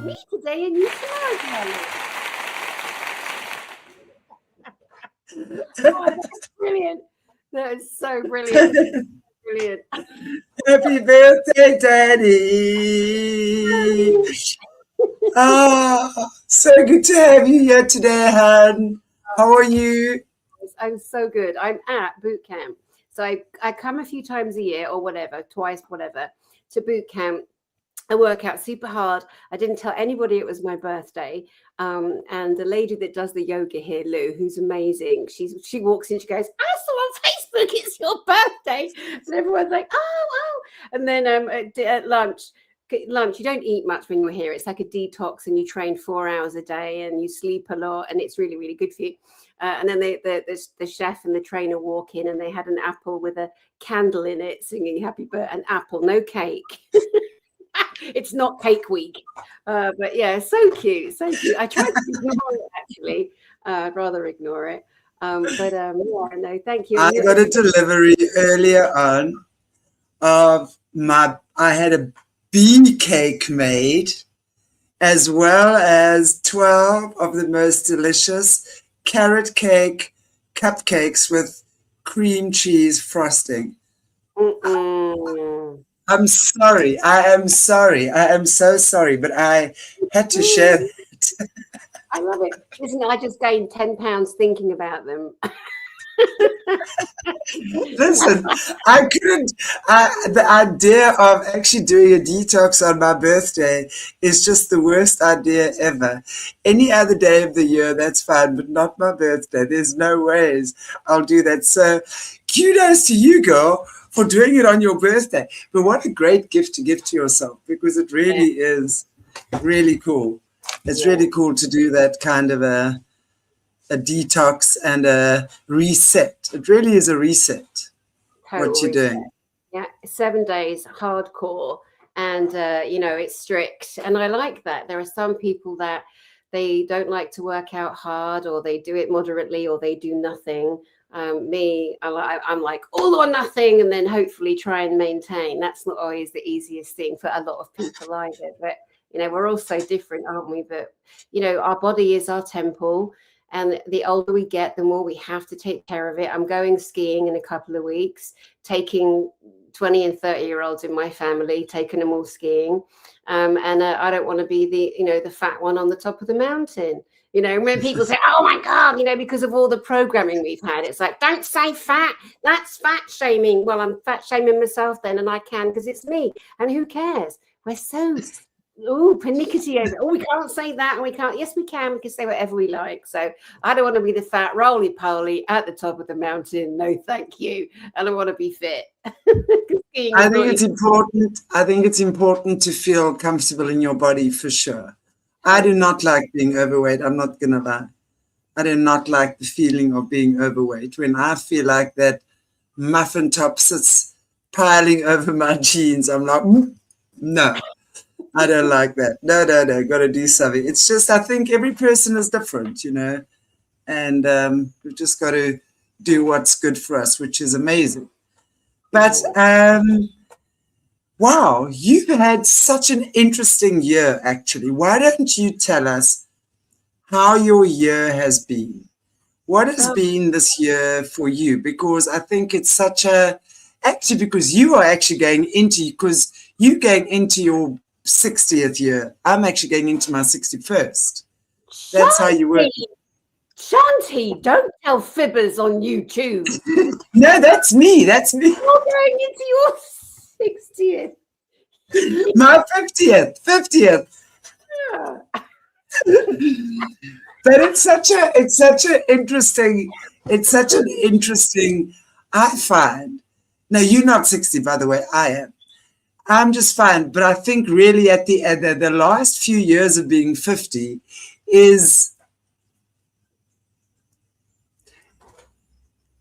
Me today and you tomorrow. Oh, that's brilliant. That is so brilliant. Brilliant. Happy birthday, Dani. Oh, so good to have you here today, hon. How are you? I'm so good. I'm at boot camp. So I come a few times a year or whatever, twice, whatever, to boot camp. I work out super hard. I didn't tell anybody it was my birthday. And the lady that does the yoga here, Lou, who's amazing, she walks in, she goes, I saw on Facebook it's your birthday. And everyone's like, oh. And then at lunch, you don't eat much when you're here. It's like a detox, and you train 4 hours a day and you sleep a lot, and it's really, really good for you. And then the chef and the trainer walk in, and they had an apple with a candle in it singing happy birthday, an apple, no cake. It's not cake week, but yeah, so cute. I tried to ignore it, actually. I'd rather ignore it. Yeah, no, thank you. I got a delivery earlier on of I had a bee cake made, as well as 12 of the most delicious carrot cake cupcakes with cream cheese frosting. I'm sorry. I am so sorry, but I had to share it. I love it. Listen, I just gained 10 pounds thinking about them. Listen, I couldn't. The idea of actually doing a detox on my birthday is just the worst idea ever. Any other day of the year, that's fine, but not my birthday. There's no ways I'll do that. So kudos to you, girl, for doing it on your birthday. But what a great gift to give to yourself, because it really is really cool. It's really cool to do that kind of a detox and a reset. It really is a reset. Total what you're reset. doing. Yeah, 7 days, hardcore, and it's strict. And I like that. There are some people that they don't like to work out hard, or they do it moderately, or they do nothing. I'm like all or nothing, and then hopefully try and maintain. That's not always the easiest thing for a lot of people either. But we're all so different, aren't we? But our body is our temple, and the older we get, the more we have to take care of it. I'm going skiing in a couple of weeks, taking 20 and 30-year-olds in my family, taking them all skiing, and I don't want to be the fat one on the top of the mountain. When people say, oh my God, because of all the programming we've had, it's like, don't say fat, that's fat shaming. Well, I'm fat shaming myself then, and I can, because it's me. And who cares? We're so pernickety over. Oh, we can't say that, and we can't. Yes, we can. We can say whatever we like. So I don't want to be the fat roly-poly at the top of the mountain. No, thank you. I don't want to be fit. I think it's important. I think it's important to feel comfortable in your body, for sure. I do not like being overweight. I'm not going to lie. I do not like the feeling of being overweight. When I feel like that muffin top sits piling over my jeans, I'm like, no, I don't like that. No, got to do something. It's just, I think every person is different, and we've just got to do what's good for us, which is amazing. But wow, you've had such an interesting year, actually. Why don't you tell us how your year has been? What has been this year for you? Because I think it's because you are actually because you're going into your 60th year. I'm actually going into my 61st. That's how you work. Chanti, don't tell fibbers on YouTube. No, that's me. You're going into your 60th. My 50th. Yeah. But it's such an interesting, I find. Now, you're not 60, by the way, I am. I'm just fine. But I think really at the last few years of being 50 is,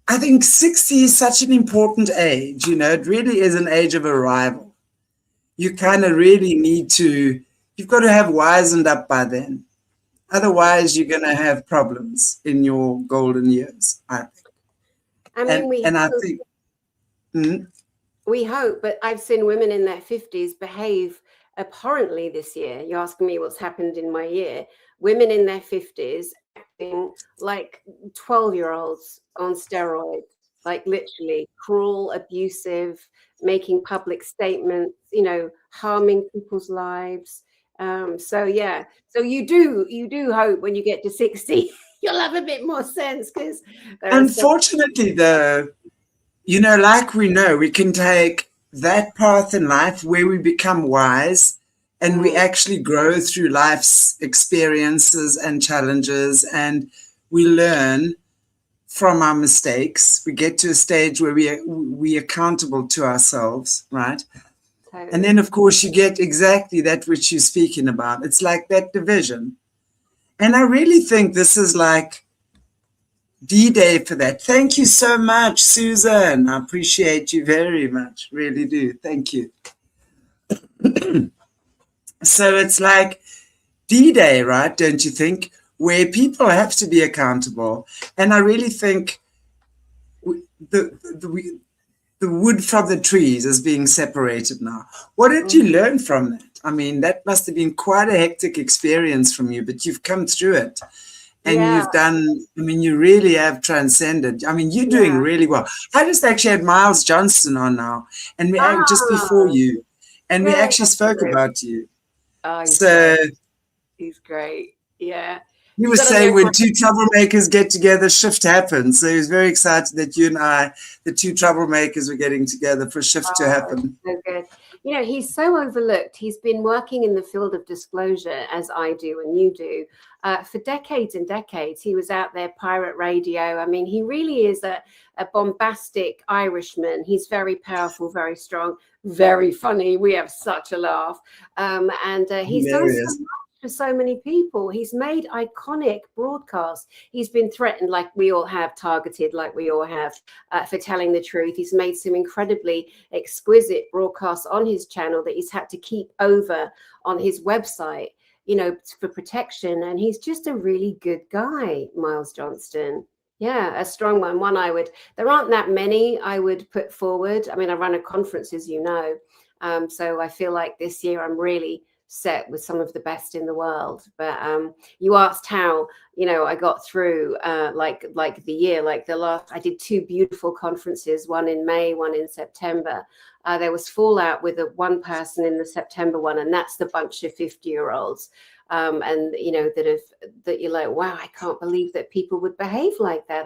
I think 60 is such an important age. You know, it really is an age of arrival. You kind of really need to, you've got to have wisened up by then. Otherwise, you're going to have problems in your golden years, I think. I mean, I think... We hope, but I've seen women in their 50s behave abhorrently this year. You're asking me what's happened in my year. Women in their 50s acting like 12-year-olds on steroids, like literally cruel, abusive, making public statements, harming people's lives. So you do hope when you get to 60, you'll have a bit more sense, because unfortunately, like we know, we can take that path in life where we become wise and we actually grow through life's experiences and challenges, and we learn from our mistakes. We get to a stage where we are accountable to ourselves, right? Totally. And then, of course, you get exactly that which you're speaking about. It's like that division. And I really think this is like D-Day for that. Thank you so much, Susan. I appreciate you very much. Really do. Thank you. So it's like D-Day, right? Don't you think? Where people have to be accountable. And I really think the wood from the trees is being separated now. What did you learn from that? I mean, that must have been quite a hectic experience from you, but you've come through it. And you've done, you really have transcended. I mean, you're doing really well. I just actually had Miles Johnston on now, and we just before you, and we actually spoke about you. Oh, he's great. Yeah. He was saying when two troublemakers get together, shift happens. So he was very excited that you and I, the two troublemakers, were getting together for shift to happen. So good. He's so overlooked. He's been working in the field of disclosure, as I do and you do, for decades and decades. He was out there, pirate radio. I mean, he really is a bombastic Irishman. He's very powerful, very strong, very funny. We have such a laugh. And he's done so much for so many people. He's made iconic broadcasts. He's been threatened, like we all have, targeted like we all have, for telling the truth. He's made some incredibly exquisite broadcasts on his channel that he's had to keep over on his website, for protection. And he's just a really good guy, Miles Johnston. Yeah, a strong one. There aren't that many I would put forward. I mean, I run a conference, as you know. So I feel like this year I'm really set with some of the best in the world. But you asked how I got through like the year, like the last, I did two beautiful conferences, one in May, one in September. There was fallout with one person in the September one, and that's the bunch of 50-year-olds and that you're like, wow, I can't believe that people would behave like that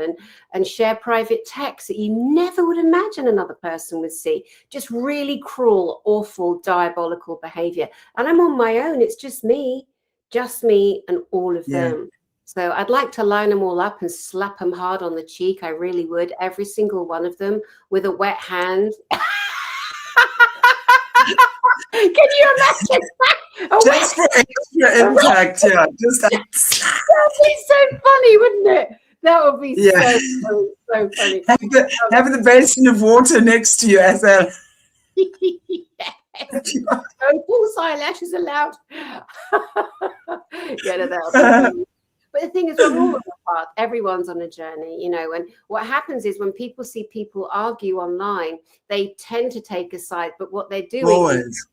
and share private texts that you never would imagine another person would see. Just really cruel, awful, diabolical behavior. And I'm on my own. It's just me and all of them. So I'd like to line them all up and slap them hard on the cheek. I really would. Every single one of them with a wet hand. Can you imagine? Just for extra impact, yeah. That'd be so funny, wouldn't it? That would be so funny. Have the basin of water next to you as a... No false eyelashes allowed. But the thing is, we're all on a path. Everyone's on a journey, and what happens is when people see people argue online, they tend to take a side, but what they're doing is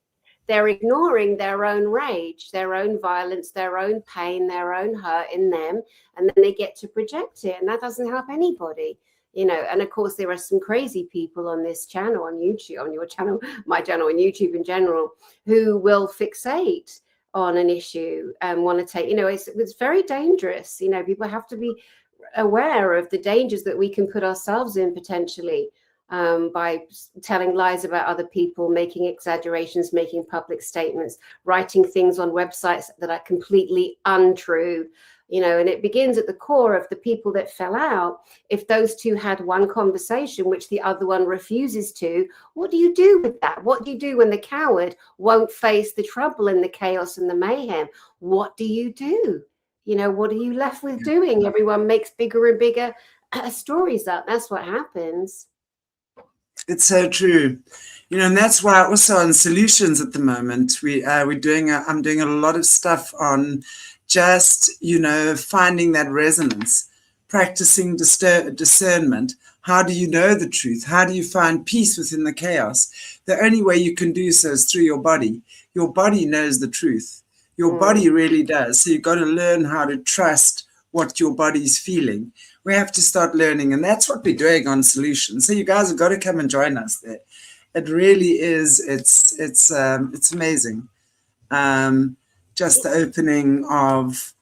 they're ignoring their own rage, their own violence, their own pain, their own hurt in them, and then they get to project it, and that doesn't help anybody. And of course, there are some crazy people on this channel, on YouTube, on your channel, my channel, on YouTube in general, who will fixate on an issue and want to take, it's very dangerous. People have to be aware of the dangers that we can put ourselves in potentially by telling lies about other people, making exaggerations, making public statements, writing things on websites that are completely untrue. And it begins at the core of the people that fell out. If those two had one conversation, which the other one refuses to, what do you do with that? What do you do when the coward won't face the trouble and the chaos and the mayhem? What do you do? What are you left with doing? Everyone makes bigger and bigger stories up. That's what happens. It's so true. And that's why also on solutions at the moment, I'm doing a lot of stuff on just, finding that resonance, practicing discernment. How do you know the truth? How do you find peace within the chaos? The only way you can do so is through your body. Your body knows the truth. Your body really does. So you've got to learn how to trust what your body's feeling. We have to start learning, and that's what we're doing on Solutions. So you guys have got to come and join us there. It really is. It's amazing. Just the opening of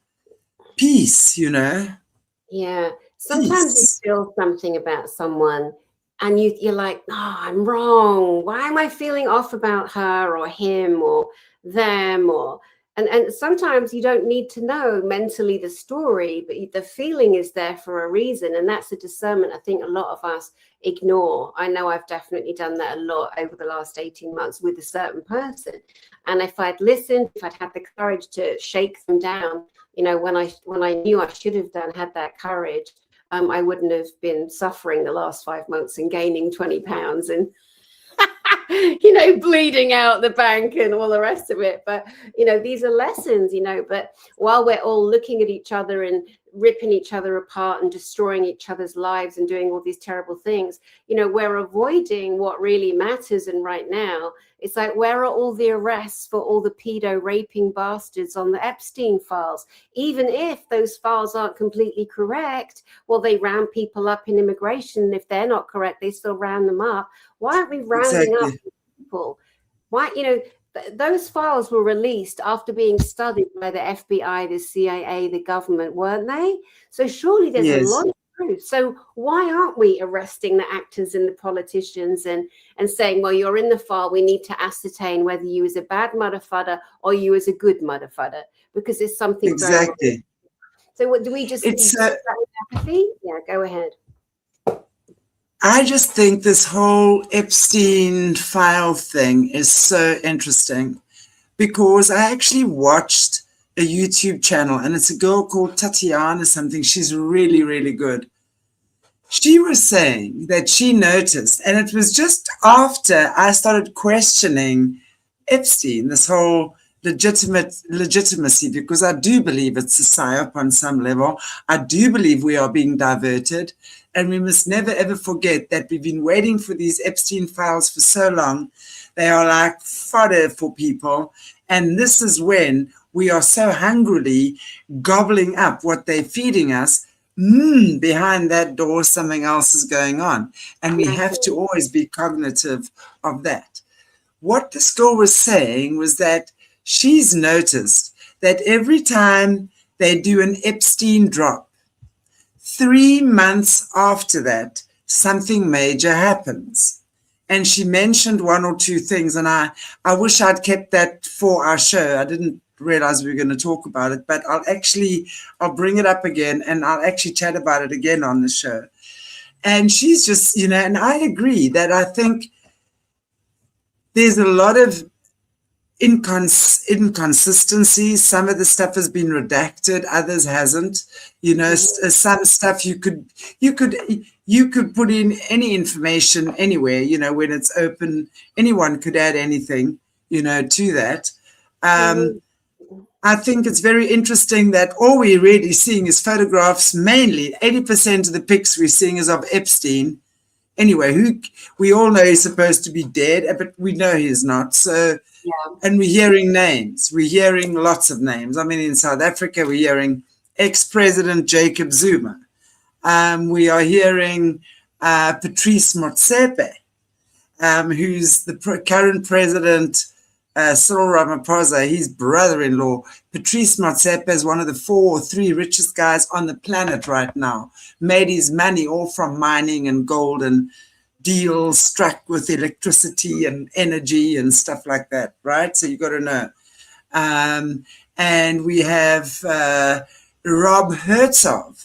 peace, Yeah. Sometimes peace. You feel something about someone, and you're like, "No, I'm wrong. Why am I feeling off about her or him or them or?" And sometimes you don't need to know mentally the story, but the feeling is there for a reason. And that's a discernment I think a lot of us ignore. I know I've definitely done that a lot over the last 18 months with a certain person. And if I'd listened, if I'd had the courage to shake them down, when I knew I should have had that courage, I wouldn't have been suffering the last 5 months and gaining 20 pounds and bleeding out the bank and all the rest of it. But, these are lessons, but while we're all looking at each other and ripping each other apart and destroying each other's lives and doing all these terrible things, we're avoiding what really matters. And right now, it's like, where are all the arrests for all the pedo raping bastards on the Epstein files? Even if those files aren't completely correct, well, they round people up in immigration. If they're not correct, they still round them up. Why aren't we rounding up people? Why, those files were released after being studied by the FBI, the CIA, the government, weren't they? So surely there's a lot of truth. So why aren't we arresting the actors and the politicians and saying, well, you're in the file, we need to ascertain whether you was a bad motherfucker or you was a good motherfucker, because there's something exactly. So what do we just empathy? Yeah, go ahead. I just think this whole Epstein file thing is so interesting, because I actually watched a YouTube channel, and it's a girl called Tatiana something. She's really, really good. She was saying that she noticed, and it was just after I started questioning Epstein, this whole legitimacy, because I do believe it's a psyop on some level. I do believe we are being diverted. And we must never, ever forget that we've been waiting for these Epstein files for so long. They are like fodder for people. And this is when we are so hungrily gobbling up what they're feeding us. Behind that door, something else is going on. And we have to always be cognitive of that. What this girl was saying was that she's noticed that every time they do an Epstein drop, 3 months after that, something major happens. And she mentioned one or two things, and I wish I'd kept that for our show. I didn't realize we were going to talk about it, but I'll bring it up again, and I'll actually chat about it again on the show. And she's just, and I agree that I think there's a lot of inconsistencies. Some of the stuff has been redacted, others hasn't. Some stuff you could put in any information anywhere. When it's open, anyone could add anything, to that. I think it's very interesting that all we're really seeing is photographs. Mainly 80% of the pics we're seeing is of Epstein. Anyway, who we all know he's supposed to be dead, but we know he's not. So, and we're hearing names. We're hearing lots of names. I mean, in South Africa, we're hearing ex-President Jacob Zuma. We are hearing Patrice Motsepe, who's the current president, Cyril Ramaphosa, his brother-in-law. Patrice Motsepe is one of the 4 or 3 richest guys on the planet right now. Made his money all from mining and gold and deals struck with electricity and energy and stuff like that, right? So you got to know. And we have Rob Herzog,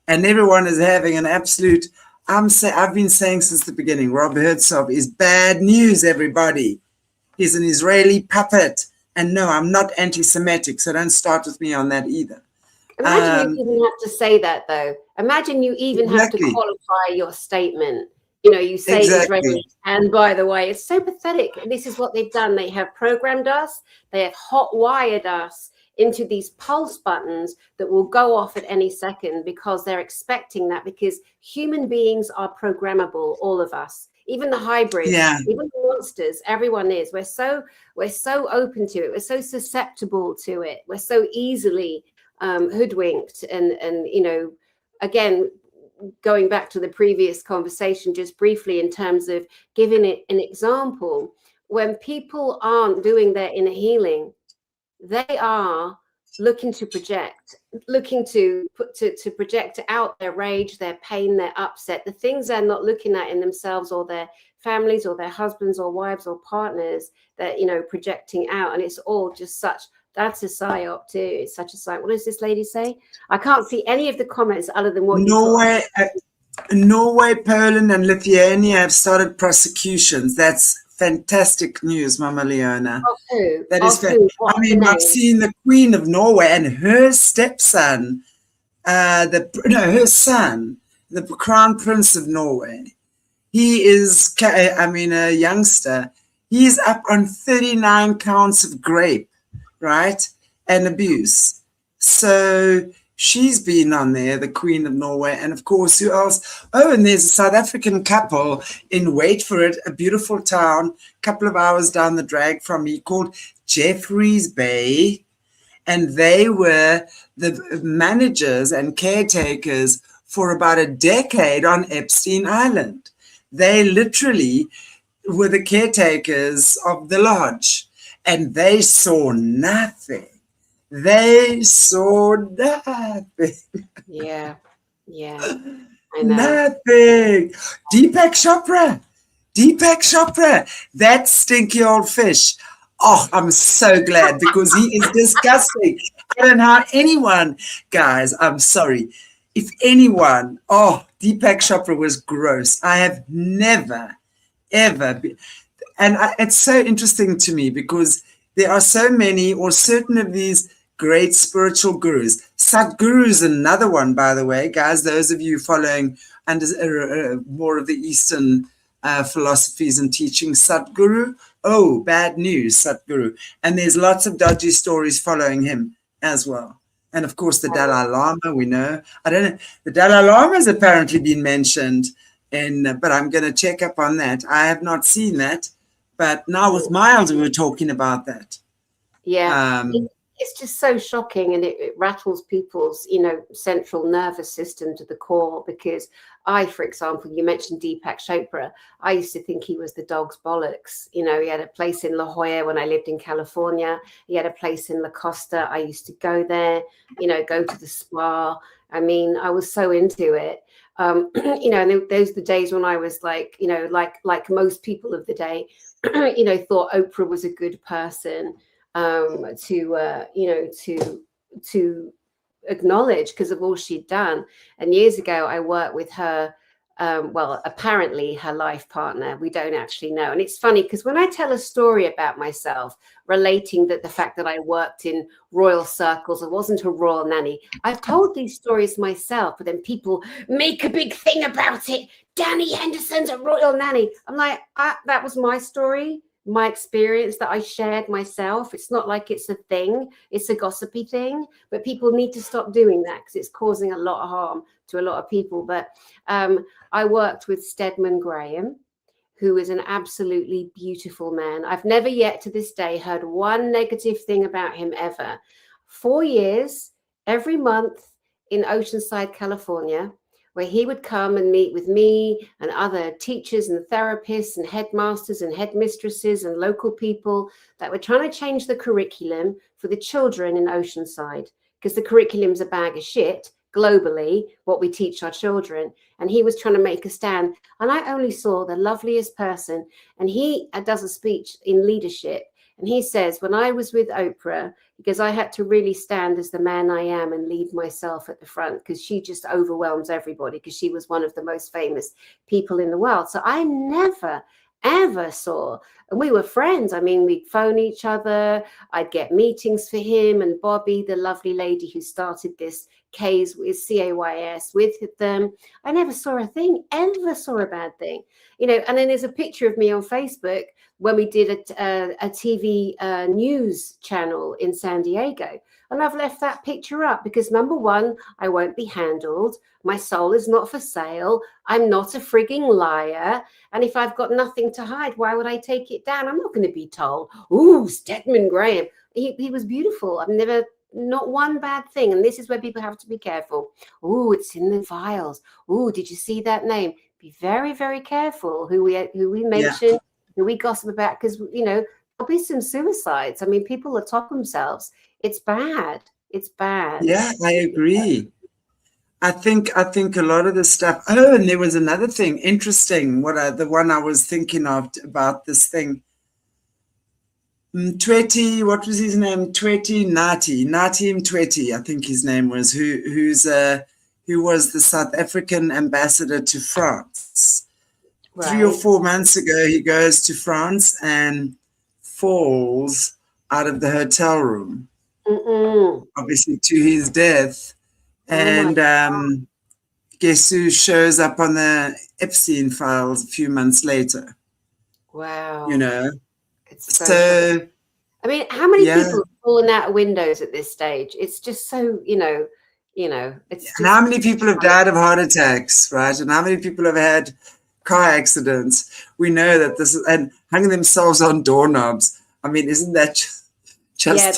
and everyone is having an absolute. I've been saying since the beginning, Rob Herzog is bad news, everybody. He's an Israeli puppet. And no, I'm not anti-Semitic, so don't start with me on that either. Imagine you even have to say that, though. Imagine you even have to qualify your statement. You know, you say Israeli, and by the way, it's so pathetic. This is what they've done. They have programmed us. They have hot wired us into these pulse buttons that will go off at any second because they're expecting that, because human beings are programmable, all of us, even the hybrids, even the monsters, everyone is. We're so open to it. We're so susceptible to it. We're so easily hoodwinked. And, you know, again, going back to the previous conversation, just briefly, in terms of giving it an example, when people aren't doing their inner healing, they are looking to project, to project out their rage, their pain, their upset, the things they're not looking at in themselves or their families or their husbands or wives or partners, that, you know, projecting out. And it's all just that's a psyop too. It's such a psyop. What does this lady say? I can't see any of the comments other than what Norway, Poland, and Lithuania have started prosecutions. That's fantastic news, Mama Leona. That is I mean, I've seen the Queen of Norway and her stepson, her son, the Crown Prince of Norway. He is, a youngster. He's up on 39 counts of rape, right, and abuse. So she's been on there, the Queen of Norway. And of course, who else? Oh, and there's a South African couple in, wait for it, a beautiful town, a couple of hours down the drag from me, called Jeffreys Bay. And they were the managers and caretakers for about a decade on Epstein Island. They literally were the caretakers of the lodge, and they saw nothing. They saw nothing. Yeah. I know. Nothing. Deepak Chopra, that stinky old fish. Oh, I'm so glad, because he is disgusting. I don't know how anyone, guys, I'm sorry. If anyone, Deepak Chopra was gross. I have never, ever been. And it's so interesting to me, because there are so many, or certain of these great spiritual gurus. Sadhguru is another one, by the way, guys. Those of you following under more of the Eastern philosophies and teachings, Sadhguru. Oh, bad news, Sadhguru. And there's lots of dodgy stories following him as well. And of course, the Dalai Lama, we know. I don't know. The Dalai Lama has apparently been mentioned, but I'm going to check up on that. I have not seen that. But now with Miles, we were talking about that. Yeah. It's just so shocking, and it rattles people's, central nervous system to the core. Because for example, you mentioned Deepak Chopra. I used to think he was the dog's bollocks. He had a place in La Jolla when I lived in California. He had a place in La Costa. I used to go there, go to the spa. I mean, I was so into it. And those are the days when I was like most people of the day, thought Oprah was a good person. To acknowledge, because of all she'd done. And years ago, I worked with her, apparently her life partner. We don't actually know. And it's funny, because when I tell a story about myself, relating that the fact that I worked in royal circles, I wasn't a royal nanny. I've told these stories myself, but then people make a big thing about it. Dani Henderson's a royal nanny. I'm like, that was my story, my experience that I shared myself. It's not like it's a thing, it's a gossipy thing, but people need to stop doing that, because it's causing a lot of harm to a lot of people. But I worked with Stedman Graham, who is an absolutely beautiful man. I've never yet to this day heard one negative thing about him ever. 4 years, every month in Oceanside, California, where he would come and meet with me and other teachers and therapists and headmasters and headmistresses and local people that were trying to change the curriculum for the children in Oceanside, because the curriculum's a bag of shit globally, what we teach our children. And he was trying to make a stand. And I only saw the loveliest person. And he does a speech in leadership. And he says, when I was with Oprah, because I had to really stand as the man I am and leave myself at the front, because she just overwhelms everybody, because she was one of the most famous people in the world. So I never, ever saw, and we were friends. I mean, we'd phone each other. I'd get meetings for him and Bobby, the lovely lady who started this K's with CAYS with them. I never saw a thing, ever saw a bad thing, you know. And then there's a picture of me on Facebook when we did a TV news channel in San Diego. And I've left that picture up because, number one, I won't be handled. My soul is not for sale. I'm not a frigging liar. And if I've got nothing to hide, why would I take it down? I'm not going to be told, ooh, Stedman Graham. He was beautiful. I've never, not one bad thing. And this is where people have to be careful. Oh, it's in the files. Oh, did you see that name? Be very, very careful who we mention, who we gossip about, because, you know, there'll be some suicides. I mean, people are top themselves. It's bad. It's bad. Yeah, I agree. I think a lot of the stuff. Oh, and there was another thing interesting. The one I was thinking of about this thing. Mtweti, what was his name? Nati Mtweti, I think his name was. Who was the South African ambassador to France. Right. 3 or 4 months ago, he goes to France and falls out of the hotel room. Obviously to his death. And guess who shows up on the Epstein files a few months later? Wow. You know? It's so I mean, how many people have fallen out of windows at this stage? It's just so, you know, it's just, and how many people have died of heart attacks, right? And how many people have had car accidents? We know that this is, and hanging themselves on doorknobs. I mean, isn't that just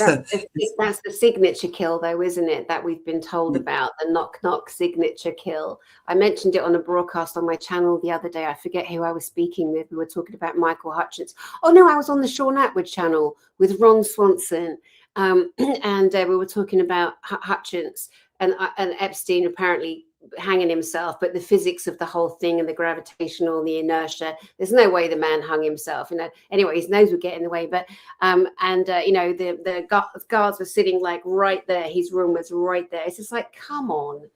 that's the signature kill, though, isn't it? That we've been told about, the knock signature kill. I mentioned it on a broadcast on my channel the other day. I forget who I was speaking with. We were talking about Michael Hutchence. Oh no, I was on the Sean Atwood channel with Ron Swanson, and we were talking about Hutchence and Epstein apparently hanging himself, but the physics of the whole thing and the gravitational, the inertia, there's no way the man hung himself, you know. Anyway, his nose would get in the way, but you know, the guards were sitting like right there, his room was right there. It's just like, come on,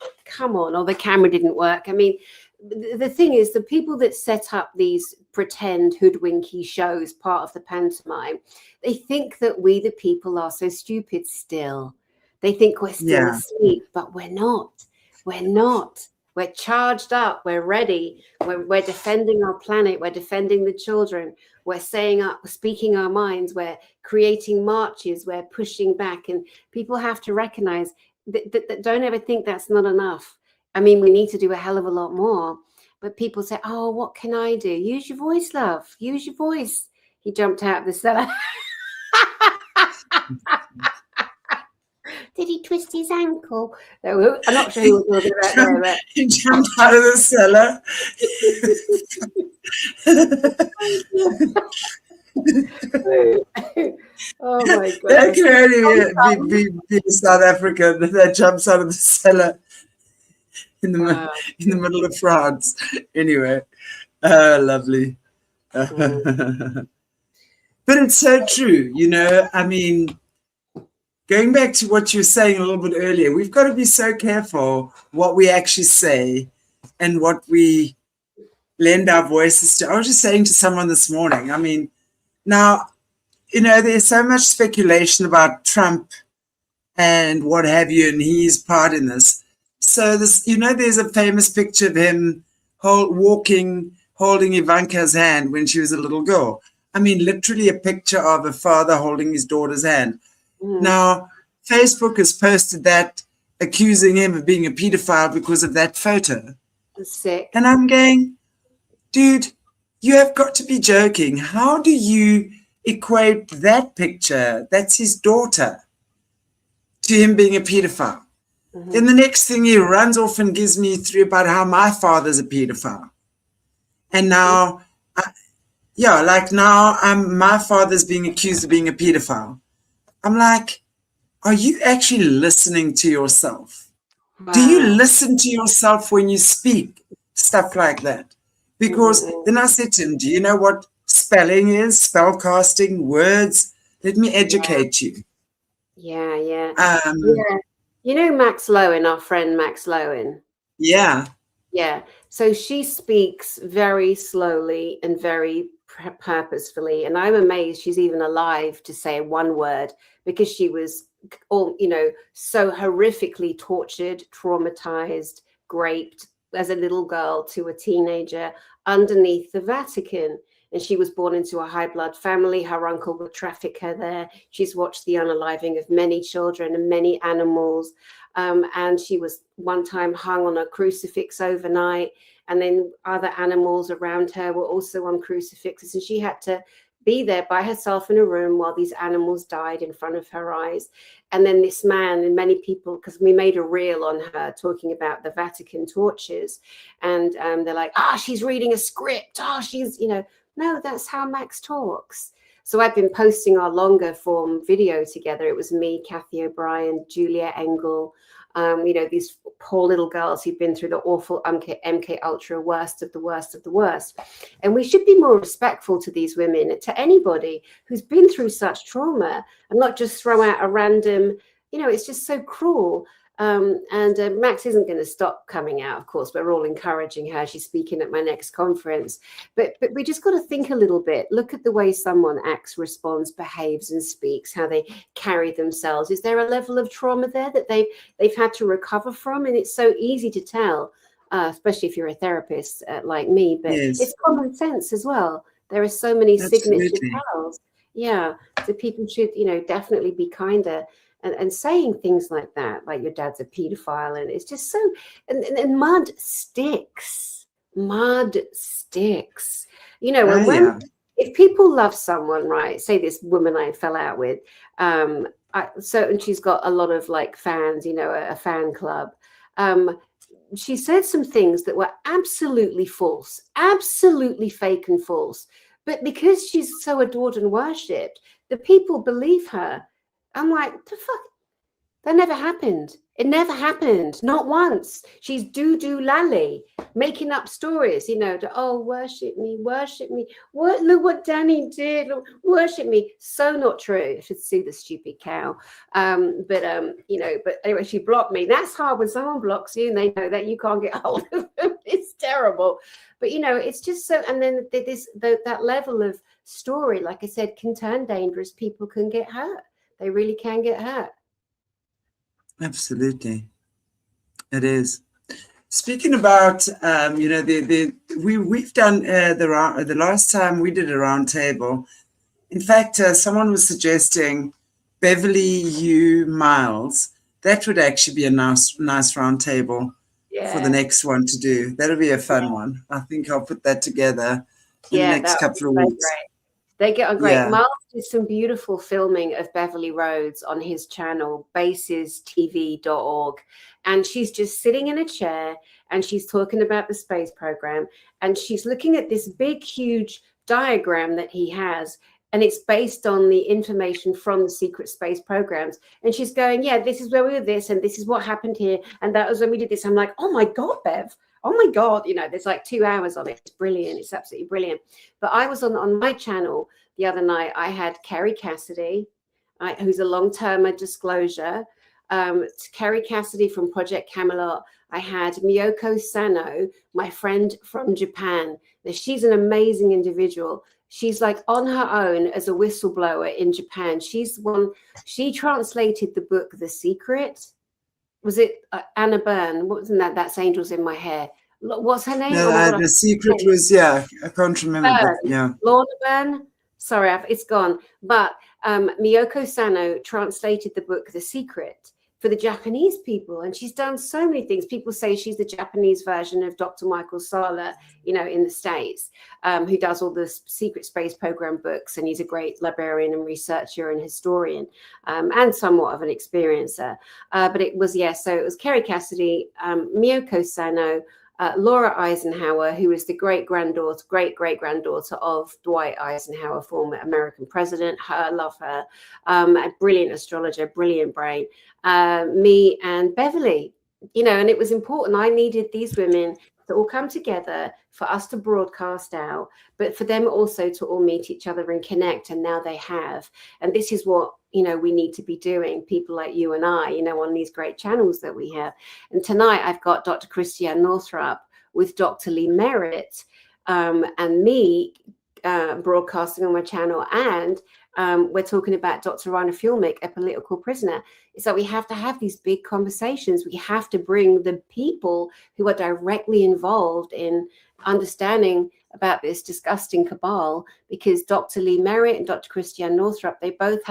or the camera didn't work. I mean, the thing is, the people that set up these pretend hoodwinky shows, part of the pantomime, they think that we the people are so stupid still. They think we're still asleep, but we're not. We're not. We're charged up. We're ready. We're defending our planet. We're defending the children. We're saying up, speaking our minds. We're creating marches. We're pushing back. And people have to recognize that don't ever think that's not enough. I mean, we need to do a hell of a lot more. But people say, oh, what can I do? Use your voice, love. Use your voice. He jumped out of the cellar. Did he twist his ankle? No, I'm not sure he was talking about that. He jumped out of the cellar. Oh my God. That can only be South Africa that jumps out of the cellar in the middle of France. Anyway, lovely. But it's so true, you know. I mean, going back to what you were saying a little bit earlier, we've got to be so careful what we actually say and what we lend our voices to. I was just saying to someone this morning, I mean, now, you know, there's so much speculation about Trump and what have you, and his part in this. So this, you know, there's a famous picture of him holding Ivanka's hand when she was a little girl. I mean, literally a picture of a father holding his daughter's hand. Now, Facebook has posted that, accusing him of being a pedophile because of that photo. Sick. And I'm going, dude, you have got to be joking. How do you equate that picture, that's his daughter, to him being a pedophile? Then the next thing he runs off and gives me three about how my father's a pedophile. And now, my father's being accused of being a pedophile. I'm like, are you actually listening to yourself? Wow. Do you listen to yourself when you speak? Stuff like that. Because then I said to him, do you know what spelling is? Spellcasting, words, Let me educate you. Yeah. You know Max Lowen, our friend Max Lowen? Yeah. Yeah. So she speaks very slowly and very purposefully. And I'm amazed she's even alive to say one word, because she was all, so horrifically tortured, traumatized, raped as a little girl to a teenager underneath the Vatican. And she was born into a high blood family. Her uncle would traffic her there. She's watched the unaliving of many children and many animals. And she was one time hung on a crucifix overnight. And then other animals around her were also on crucifixes. And she had to be there by herself in a room while these animals died in front of her eyes. And then this man and many people, because we made a reel on her talking about the Vatican tortures. And they're like, she's reading a script. She's, no, that's how Max talks. So I've been posting our longer form video together. It was me, Kathy O'Brien, Julia Engel, these poor little girls who've been through the awful MK Ultra worst of the worst of the worst. And we should be more respectful to these women, to anybody who's been through such trauma, and not just throw out a random, it's just so cruel. And Max isn't going to stop coming out, of course. We're all encouraging her. She's speaking at my next conference. But we just got to think a little bit. Look at the way someone acts, responds, behaves, and speaks, how they carry themselves. Is there a level of trauma there that they've had to recover from? And it's so easy to tell, especially if you're a therapist like me. But It's common sense as well. There are so many signature tells. Yeah, so people should, definitely be kinder. And saying things like that, like your dad's a pedophile, and it's just so, and mud sticks. If people love someone, right, say this woman I fell out with, and she's got a lot of like fans, a fan club. She said some things that were absolutely false, absolutely fake and false. But because she's so adored and worshipped, the people believe her. I'm like, the fuck? That never happened. It never happened. Not once. She's doo-doo lally, making up stories, worship me. Look what Dani did. Look, worship me. So not true. I should sue the stupid cow. But anyway, she blocked me. That's hard when someone blocks you and they know that you can't get hold of them. It's terrible. But, it's just so, and then that level of story, like I said, can turn dangerous. People can get hurt. They really can get hurt. Absolutely. It is. Speaking about, we've done the last time we did a round table. In fact, someone was suggesting Beverly U. Miles. That would actually be a nice round table for the next one to do. That'll be a fun one. I think I'll put that together in the next couple of weeks. Great. They get on great. Yeah. Miles did some beautiful filming of Beverly Rhodes on his channel, basestv.org. And she's just sitting in a chair and she's talking about the space program. And she's looking at this big, huge diagram that he has. And it's based on the information from the secret space programs. And she's going, yeah, this is where we did this. And this is what happened here. And that was when we did this. I'm like, oh, my God, Bev. Oh, my God. There's like 2 hours on it. It's brilliant. It's absolutely brilliant. But I was on my channel the other night. I had Kerry Cassidy, who's a long-termer disclosure. Kerry Cassidy from Project Camelot. I had Miyoko Sano, my friend from Japan. Now, she's an amazing individual. She's like on her own as a whistleblower in Japan. She translated the book, The Secret. Was it Anna Byrne? What was that? That's Angels in My Hair. What's her name? No, The Secret was, I can't remember. Lorna Byrne. Sorry, it's gone. But Miyoko Sano translated the book, The Secret, for the Japanese people. And she's done so many things. People say she's the Japanese version of Dr. Michael Sala, in the States, who does all the secret space program books. And he's a great librarian and researcher and historian, and somewhat of an experiencer. But it was, so it was Kerry Cassidy, Miyoko Sano, Laura Eisenhower, who is the great-great-granddaughter of Dwight Eisenhower, former American president. Love her. A brilliant astrologer, brilliant brain. Me and Beverly, and it was important. I needed these women to all come together, for us to broadcast out, but for them also to all meet each other and connect. And now they have. And this is what, we need to be doing, people like you and I, on these great channels that we have. And tonight I've got Dr. Christiane Northrup with Dr. Lee Merritt and me broadcasting on my channel. And we're talking about Dr. Rainer Fulmick, a political prisoner. So we have to have these big conversations. We have to bring the people who are directly involved in understanding about this disgusting cabal, because Dr. Lee Merritt and Dr. Christiane Northrup, they both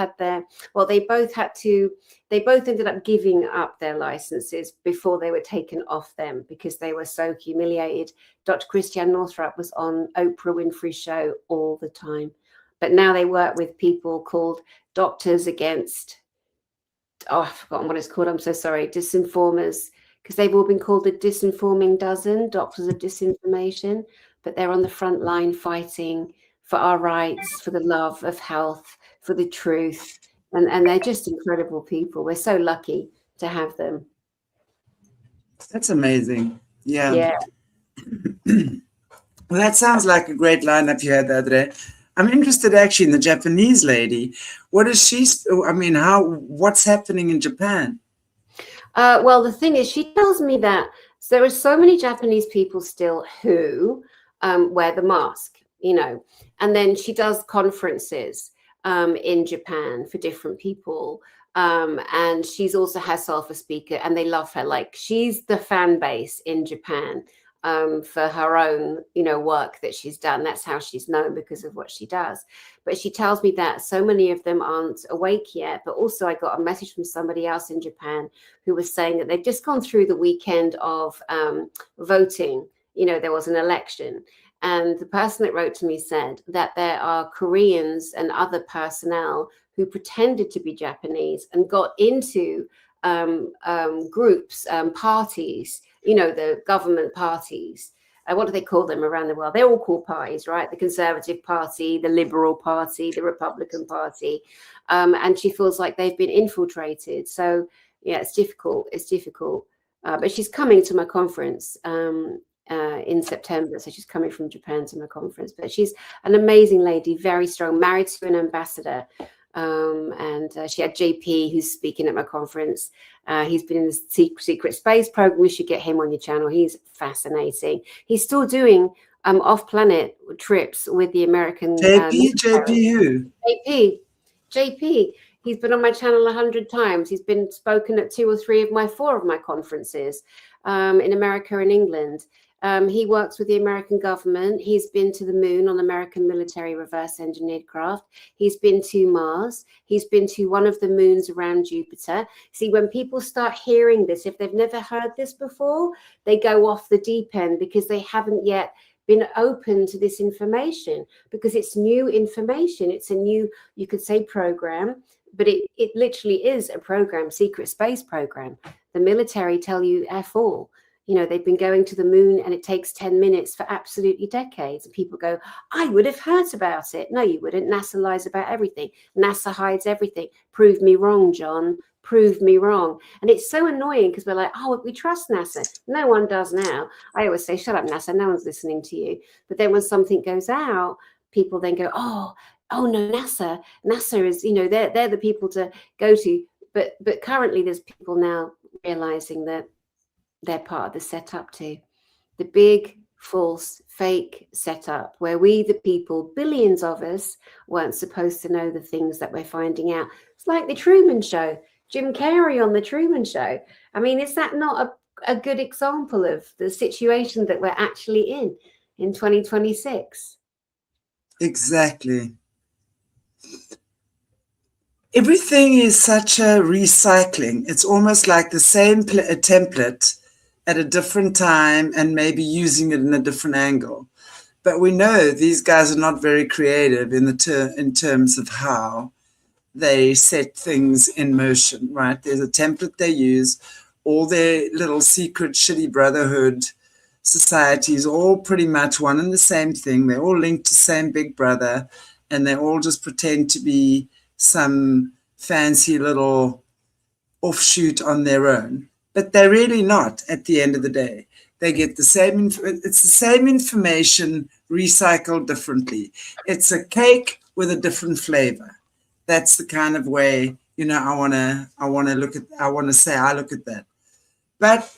ended up giving up their licenses before they were taken off them because they were so humiliated. Dr. Christiane Northrup was on Oprah Winfrey's show all the time. But now they work with people called Doctors Against, I've forgotten what it's called, I'm so sorry, disinformers, because they've all been called the disinforming dozen, doctors of disinformation, but they're on the front line fighting for our rights, for the love of health, for the truth. And they're just incredible people. We're so lucky to have them. That's amazing. Yeah. Well, that sounds like a great lineup you had the other day. I'm interested actually in the Japanese lady. What is she? What's happening in Japan? Well, the thing is, she tells me that there are so many Japanese people still who wear the mask, and then she does conferences in Japan for different people. And she's also herself a speaker, and they love her. Like, she's the fan base in Japan for her own, work that she's done. That's how she's known, because of what she does. But she tells me that so many of them aren't awake yet. But also I got a message from somebody else in Japan who was saying that they've just gone through the weekend of voting. There was an election. And the person that wrote to me said that there are Koreans and other personnel who pretended to be Japanese and got into groups, parties, the government parties. What do they call them around the world? They're all called parties, right? The Conservative Party, the Liberal Party, the Republican Party. And she feels like they've been infiltrated. So, yeah, it's difficult. But she's coming to my conference in September. So she's coming from Japan to my conference. But she's an amazing lady, very strong, married to an ambassador. And she had JP, who's speaking at my conference. He's been in the secret space program. We should get him on your channel. He's fascinating. He's still doing off-planet trips with the American JP. He's been on my channel 100 times. He's been spoken at 2 or 3 of my 4 of my conferences in America and England. He works with the American government. He's been to the moon on American military reverse engineered craft. He's been to Mars. He's been to one of the moons around Jupiter. See, when people start hearing this, if they've never heard this before, they go off the deep end because they haven't yet been open to this information, because it's new information. It's a new, you could say, program, but it literally is a program, secret space program. The military tell you F all. They've been going to the moon and it takes 10 minutes for absolutely decades. And people go, I would have heard about it. No, you wouldn't. NASA lies about everything. NASA hides everything. Prove me wrong, John. Prove me wrong. And it's so annoying because we're like, oh, we trust NASA. No one does now. I always say, shut up, NASA. No one's listening to you. But then when something goes out, people then go, oh no, NASA is, they're the people to go to. But currently there's people now realizing that they're part of the setup too. The big, false, fake setup where we, the people, billions of us, weren't supposed to know the things that we're finding out. It's like the Truman Show, Jim Carrey on the Truman Show. I mean, is that not a good example of the situation that we're actually in 2026? Exactly. Everything is such a recycling. It's almost like the same template at a different time and maybe using it in a different angle. But we know these guys are not very creative in terms of how they set things in motion, right? There's a template they use. All their little secret shitty brotherhood societies, all pretty much one and the same thing. They're all linked to same big brother, and they all just pretend to be some fancy little offshoot on their own. But they're really not at the end of the day. They get the same, it's the same information recycled differently. It's a cake with a different flavor. That's the kind of way, you know, I want to look at, I look at that. But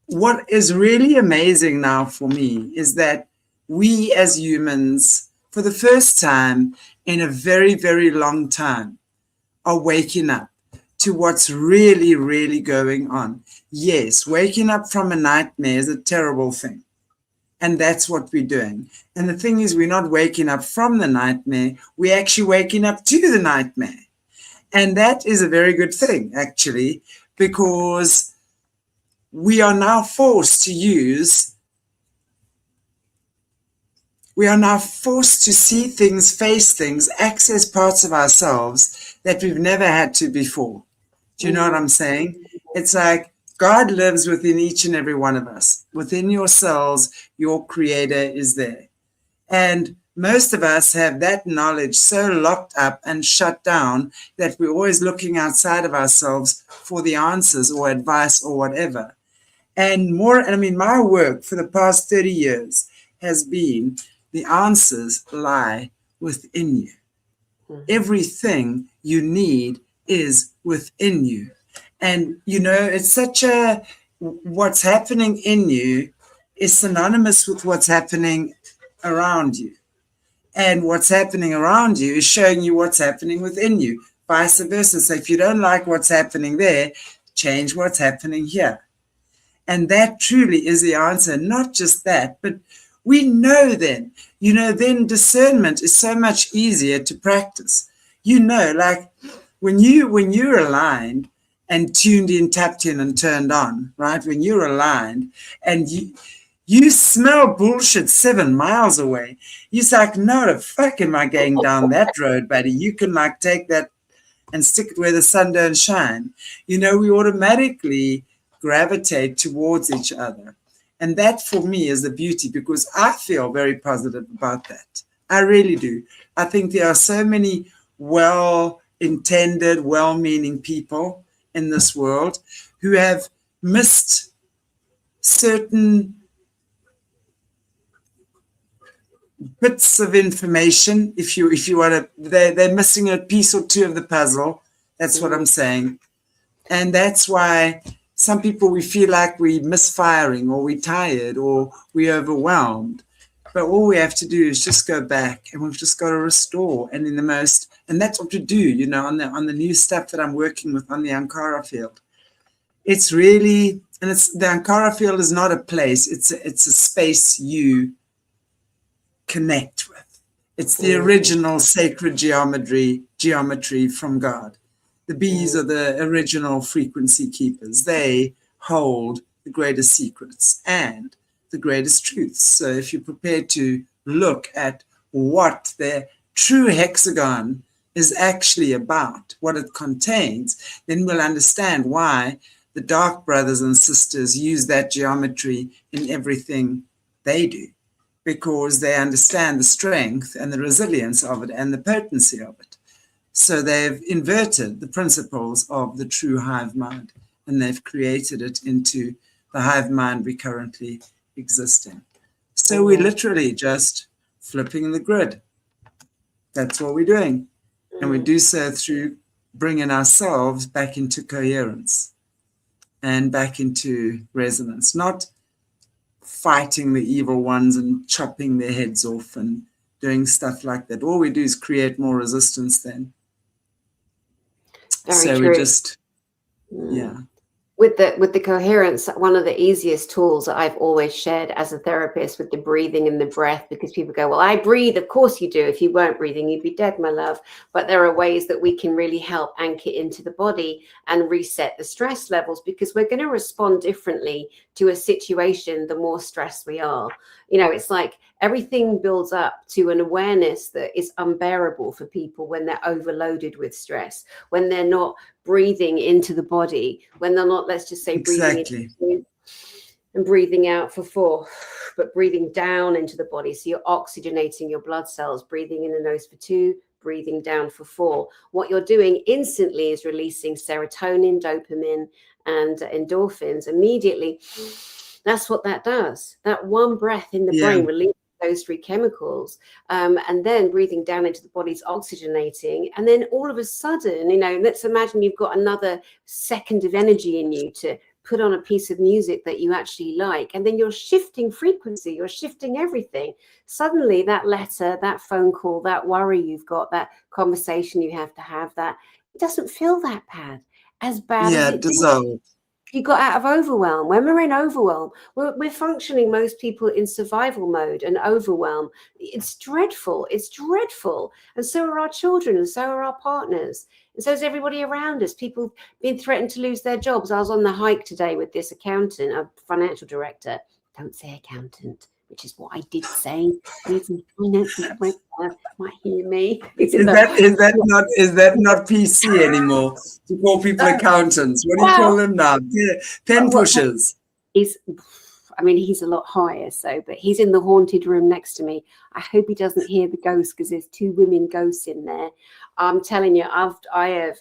what is really amazing now for me is that we as humans, for the first time in a very, very long time, are waking up to what's really, really going on. Yes, waking up from a nightmare is a terrible thing. And that's what we're doing. And the thing is, we're not waking up from the nightmare. We're actually waking up to the nightmare. And that is a very good thing, actually, because we are now forced to see things, face things, access parts of ourselves that we've never had to before. Do you know what I'm saying? It's like God lives within each and every one of us. Within your cells, your creator is there. And most of us have that knowledge so locked up and shut down that we're always looking outside of ourselves for the answers or advice or whatever. And my work for the past 30 years has been the answers lie within you. Everything you need is within you. And, you know, it's what's happening in you is synonymous with what's happening around you. And what's happening around you is showing you what's happening within you, vice versa. So if you don't like what's happening there, change what's happening here. And that truly is the answer. Not just that, but we know then, you know, then discernment is so much easier to practice. You know, like when you're aligned and tuned in, tapped in and turned on, right? When you're aligned and you smell bullshit 7 miles away, you're like, no, the fuck am I going down that road, buddy? You can like take that and stick it where the sun don't shine. You know, we automatically gravitate towards each other. And that for me is the beauty, because I feel very positive about that. I really do. I think there are so many well-intended, well-meaning people in this world who have missed certain bits of information. If you want to, they're missing a piece or two of the puzzle. That's what I'm saying. And that's why some people, we feel like we're misfiring or we're tired or we're overwhelmed. But all we have to do is just go back, and we've just got to restore. And and that's what we do, you know, on the new stuff that I'm working with on the Ankara field. It's really, and the Ankara field is not a place. It's a space you connect with. It's the original sacred geometry from God. The bees are the original frequency keepers. They hold the greatest secrets and the greatest truths. So if you're prepared to look at what the true hexagon is actually about, what it contains, then we'll understand why the dark brothers and sisters use that geometry in everything they do, because they understand the strength and the resilience of it and the potency of it. So they've inverted the principles of the true hive mind, and they've created it into the hive mind we currently exist in. So we're literally just flipping the grid. That's what we're doing. And we do so through bringing ourselves back into coherence and back into resonance, not fighting the evil ones and chopping their heads off and doing stuff like that. All we do is create more resistance then. Very true. We just, yeah. With the coherence, one of the easiest tools that I've always shared as a therapist with the breathing and the breath, because people go, well, I breathe. Of course you do. If you weren't breathing, you'd be dead, my love. But there are ways that we can really help anchor into the body and reset the stress levels, because we're going to respond differently to a situation the more stressed we are. You know, it's like everything builds up to an awareness that is unbearable for people when they're overloaded with stress, when they're not breathing into the body, when they're not, let's just say, breathing in and breathing out for 4, but breathing down into the body. So you're oxygenating your blood cells, breathing in the nose for 2, breathing down for 4. What you're doing instantly is releasing serotonin, dopamine, and endorphins immediately. That's what that does. That one breath in the brain releases those 3 chemicals, and then breathing down into the body's oxygenating, and then all of a sudden, let's imagine you've got another second of energy in you to put on a piece of music that you actually like, and then you're shifting frequency, you're shifting everything. Suddenly that letter, that phone call, that worry you've got, that conversation you have to have, that it doesn't feel that bad, as bad as it did. You got out of overwhelm. When we're in overwhelm, we're functioning, most people, in survival mode and overwhelm. It's dreadful. It's dreadful. And so are our children, and so are our partners. And so is everybody around us. People being threatened to lose their jobs. I was on the hike today with this accountant, a financial director. Don't say accountant, which is what I did say. He's a financial director. Might hear me. Is that not PC anymore? To call people accountants? What do you call them now? Pen pushers. He's a lot higher, but he's in the haunted room next to me. I hope he doesn't hear the ghost, because there's 2 women ghosts in there. I'm telling you, I have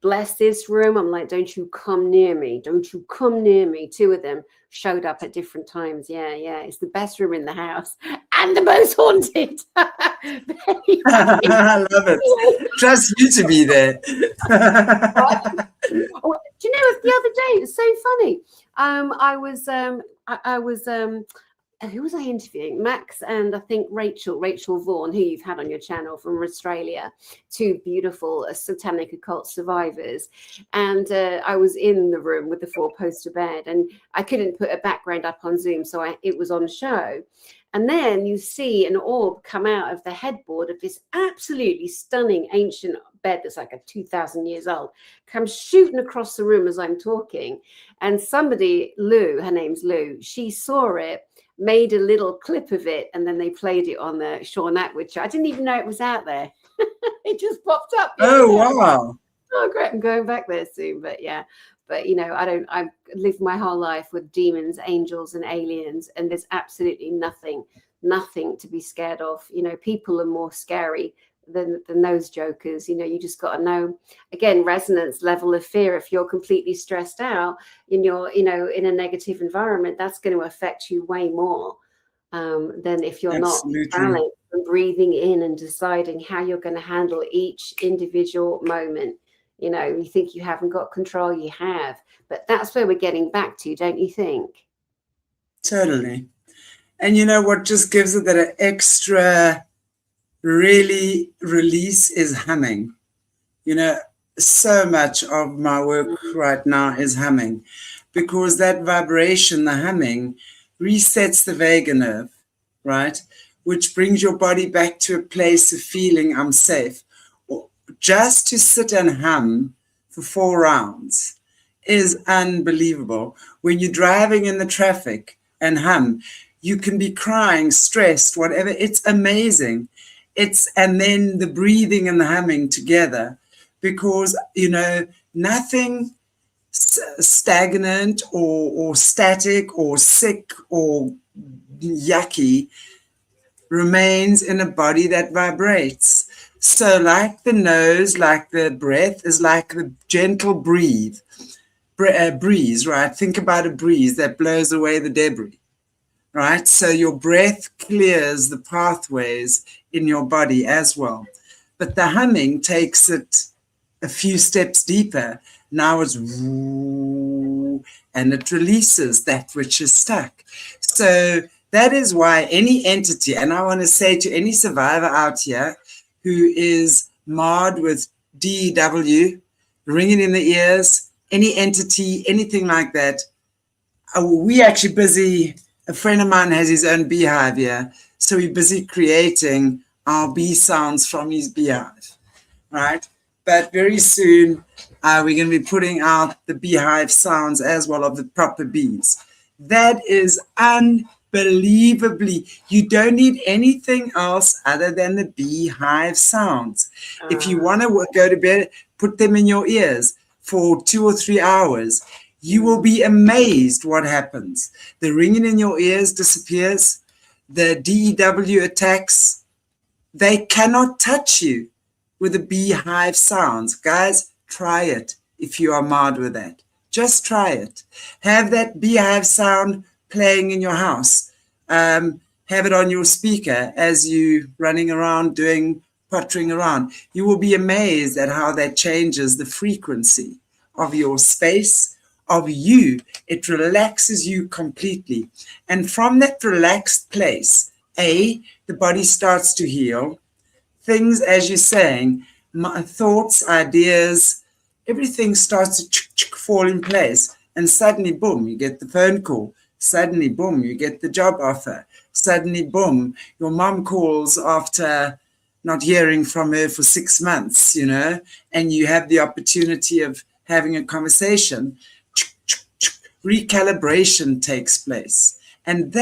blessed this room. I'm like, don't you come near me. Don't you come near me. 2 of them showed up at different times. Yeah. It's the best room in the house and the most haunted. I love it. Trust you to be there. Do you know, the other day, it was so funny. I was who was I interviewing? Max and I think Rachel Vaughan, who you've had on your channel, from Australia, 2 beautiful satanic occult survivors. And I was in the room with the 4-poster bed, and I couldn't put a background up on Zoom, so it was on show. And then you see an orb come out of the headboard of this absolutely stunning ancient bed that's like 2,000 years old, comes shooting across the room as I'm talking. And somebody, Lou, her name's Lou, she saw it, made a little clip of it, and then they played it on the Sean Atwood show. I didn't even know it was out there. It just popped up. Oh, wow. Oh, great. I'm going back there soon. But yeah, I've lived my whole life with demons, angels, and aliens, and there's absolutely nothing to be scared of. People are more scary than those jokers. You just got to know, again, resonance level of fear. If you're completely stressed out in in a negative environment, that's going to affect you way more than if you're not balanced and breathing in and deciding how you're going to handle each individual moment. You think you haven't got control, you have, but that's where we're getting back to, don't you think? Totally. And what just gives it that extra really release is humming. So much of my work right now is humming, because that vibration, the humming, resets the vagus nerve, right? Which brings your body back to a place of feeling I'm safe. Just to sit and hum for 4 rounds is unbelievable. When you're driving in the traffic and hum, you can be crying, stressed, whatever. It's amazing. And then the breathing and the humming together, because, nothing stagnant or static or sick or yucky remains in a body that vibrates. So like the nose, like the breath, is like the gentle breeze, right? Think about a breeze that blows away the debris, right? So your breath clears the pathways in your body as well. But the humming takes it a few steps deeper. Now it's and it releases that which is stuck. So that is why any entity, and I want to say to any survivor out here who is marred with DEW, ringing in the ears, any entity, anything like that, we actually busy. A friend of mine has his own beehive here, so we're busy creating our bee sounds from his beehive, right? But very soon, we're going to be putting out the beehive sounds as well of the proper bees. That is unbelievably, you don't need anything else other than the beehive sounds. If you want to go to bed, put them in your ears for 2 or 3 hours. You will be amazed what happens. The ringing in your ears disappears. The DEW attacks, they cannot touch you with the beehive sounds. Guys, try it if you are marred with that. Just try it. Have that beehive sound playing in your house. Have it on your speaker as you running around pottering around. You will be amazed at how that changes the frequency of your space, of you. It relaxes you completely. And from that relaxed place, the body starts to heal. Things, as you're saying, my thoughts, ideas, everything starts to fall in place. And suddenly, boom, you get the phone call. Suddenly, boom, you get the job offer. Suddenly, boom, your mom calls after not hearing from her for 6 months, and you have the opportunity of having a conversation. Recalibration takes place. And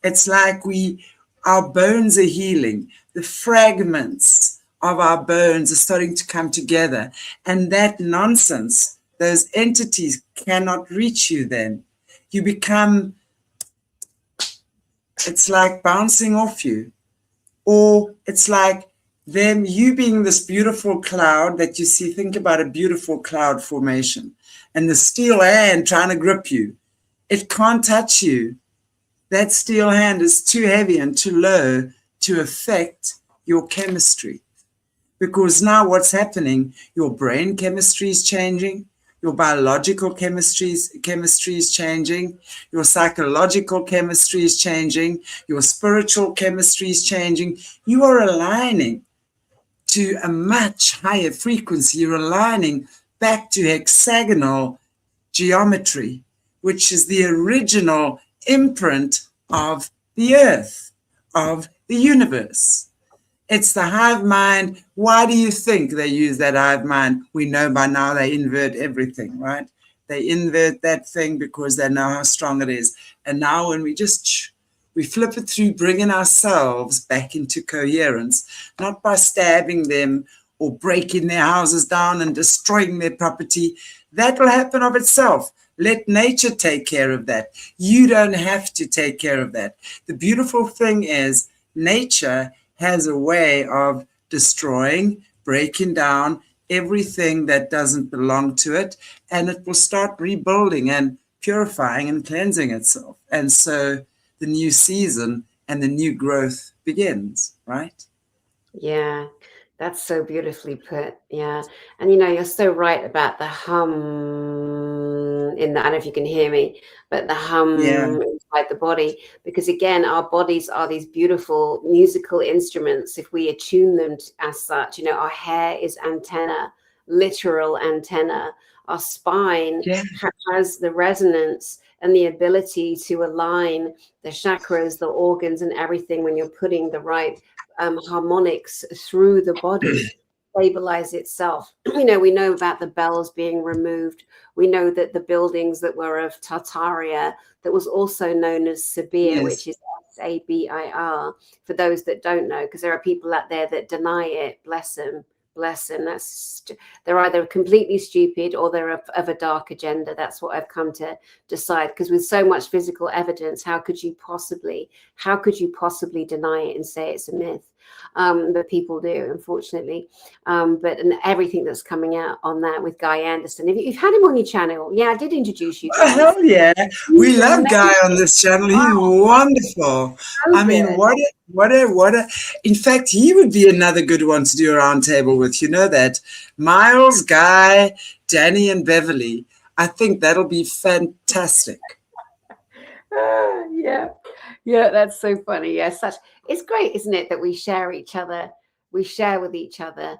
it's like our bones are healing. The fragments of our bones are starting to come together. And that nonsense, those entities cannot reach you then. You become, it's like bouncing off you. Or it's like you being this beautiful cloud that you see. Think about a beautiful cloud formation and the steel hand trying to grip you. It can't touch you. That steel hand is too heavy and too low to affect your chemistry. Because now what's happening, your brain chemistry is changing, your biological chemistry is changing, your psychological chemistry is changing, your spiritual chemistry is changing. You are aligning to a much higher frequency. You're aligning back to hexagonal geometry, which is the original imprint of the earth, of the universe. It's the hive mind. Why do you think they use that hive mind? We know by now they invert everything, right? They invert that thing because they know how strong it is. And now when we flip it through, bringing ourselves back into coherence, not by stabbing them or breaking their houses down and destroying their property. That will happen of itself. Let nature take care of that. You don't have to take care of that. The beautiful thing is nature has a way of destroying, breaking down everything that doesn't belong to it, and it will start rebuilding and purifying and cleansing itself. And so the new season and the new growth begins, right? Yeah, that's so beautifully put. Yeah. And you're so right about the hum I don't know if you can hear me, but the hum inside the body, because again, our bodies are these beautiful musical instruments if we attune them as such. Our hair is antenna, literal antenna. Our spine has the resonance and the ability to align the chakras, the organs, and everything when you're putting the right harmonics through the body, stabilize itself. We know about the bells being removed. We know that the buildings that were of Tartaria, that was also known as Sabir, which is Sabir, for those that don't know, because there are people out there that deny it. Bless them. They're either completely stupid or they're of a dark agenda. That's what I've come to decide, because with so much physical evidence, how could you possibly deny it and say it's a myth? But people do, unfortunately. And everything that's coming out on that with Guy Anderson. If you've had him on your channel, I did introduce you. Oh, hell yeah. We love Guy on this channel. He's wonderful. I mean, what a, in fact, he would be another good one to do a round table with. You know that. Miles, Guy, Dani, and Beverly. I think that'll be fantastic. Yeah, that's so funny. It's great, isn't it, that we share with each other,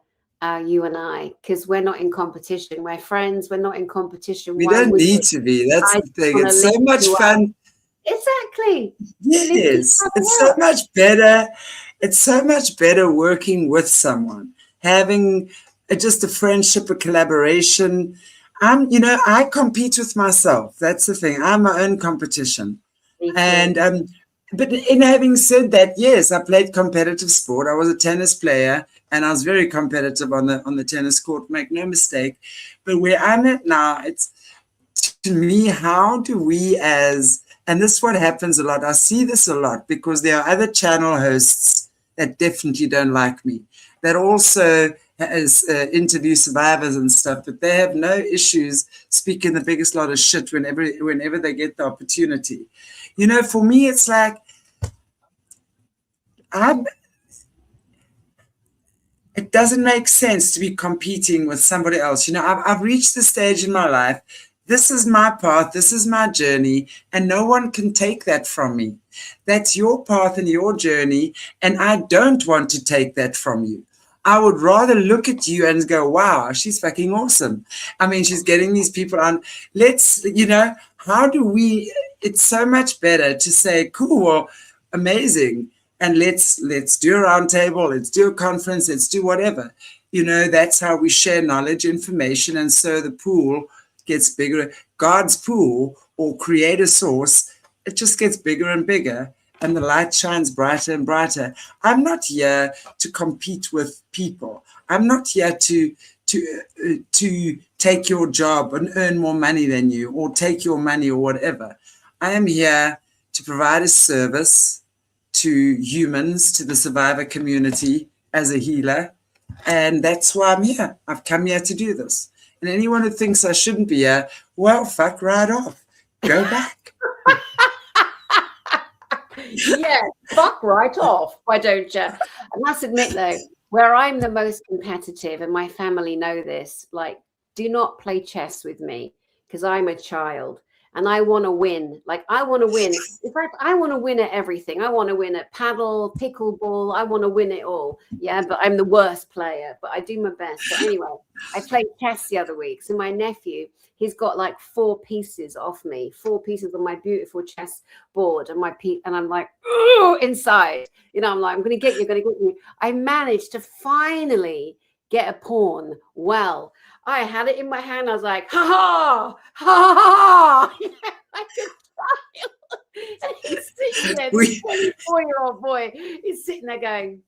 you and I, because we're not in competition. We're friends. We're not in competition. We don't need to be. That's the thing. It's so much fun. Exactly. Yes. It's so much better. It's so much better working with someone, having just a friendship, a collaboration. I compete with myself. That's the thing. I'm my own competition. And but in having said that, yes, I played competitive sport. I was a tennis player, and I was very competitive on the tennis court. Make no mistake. But where I'm at now, it's, to me, how do we and this is what happens a lot. I see this a lot because there are other channel hosts that definitely don't like me, that also as interview survivors and stuff, but they have no issues speaking the biggest lot of shit whenever they get the opportunity. You know, for me, it's like it doesn't make sense to be competing with somebody else. You know, I've reached the stage in my life. This is my path. This is my journey. And no one can take that from me. That's your path and your journey. And I don't want to take that from you. I would rather look at you and go, wow, she's fucking awesome. I mean, she's getting these people on. Let's, you know, how do we, it's so much better to say, cool, well, amazing. And let's do a round table, let's do a conference, let's do whatever. You know, that's how we share knowledge, information. And so the pool gets bigger. God's pool or creator source, it just gets bigger and bigger. And the light shines brighter and brighter. I'm not here to compete with people. I'm not here to take your job and earn more money than you or take your money or whatever. I am here to provide a service to humans, to the survivor community as a healer. And that's why I'm here. I've come here to do this. And anyone who thinks I shouldn't be here, well, fuck right off. Go back. Yeah, fuck right off. Why don't you? I must admit, though, where I'm the most competitive, and my family know this, like, do not play chess with me because I'm a child. And I want to win. Like, I want to win. In fact, I want to win at everything. I want to win at paddle, pickleball. I want to win it all. Yeah, but I'm the worst player. But I do my best. But anyway, I played chess the other week. So my nephew, he's got like 4 pieces off me, 4 pieces on my beautiful chess board. And I'm like, oh, inside. You know, I'm like, I'm going to get you, going to get you. I managed to finally get a pawn. Well, I had it in my hand. I was like, ha ha, ha ha, like a child. And he's sitting there, this 24-year-old boy, he's sitting there going,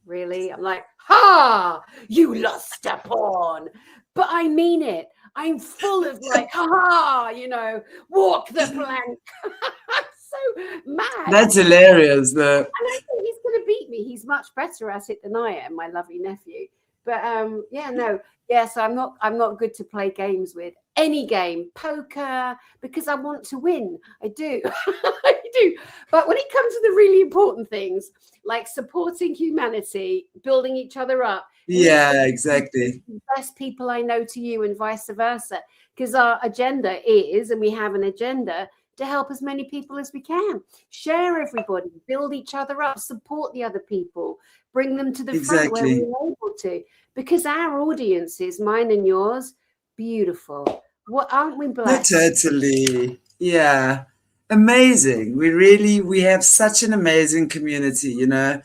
really? I'm like, ha, you lost a pawn. But I mean it. I'm full of like, ha ha, you know, walk the plank. I'm so mad. That's hilarious. And I think he's going to beat me. He's much better at it than I am, my lovely nephew. But so I'm not good to play games with. Any game, poker, because I want to win. I do. I do. But when it comes to the really important things, like supporting humanity, building each other up. Yeah, exactly. The best people I know to you and vice versa. Because our agenda is, and we have an agenda, to help as many people as we can. Share everybody, build each other up, support the other people, bring them to the front where we're able to. Because our audiences, mine and yours, beautiful. What aren't we blessed? Totally. Yeah. Amazing. We have such an amazing community, you know.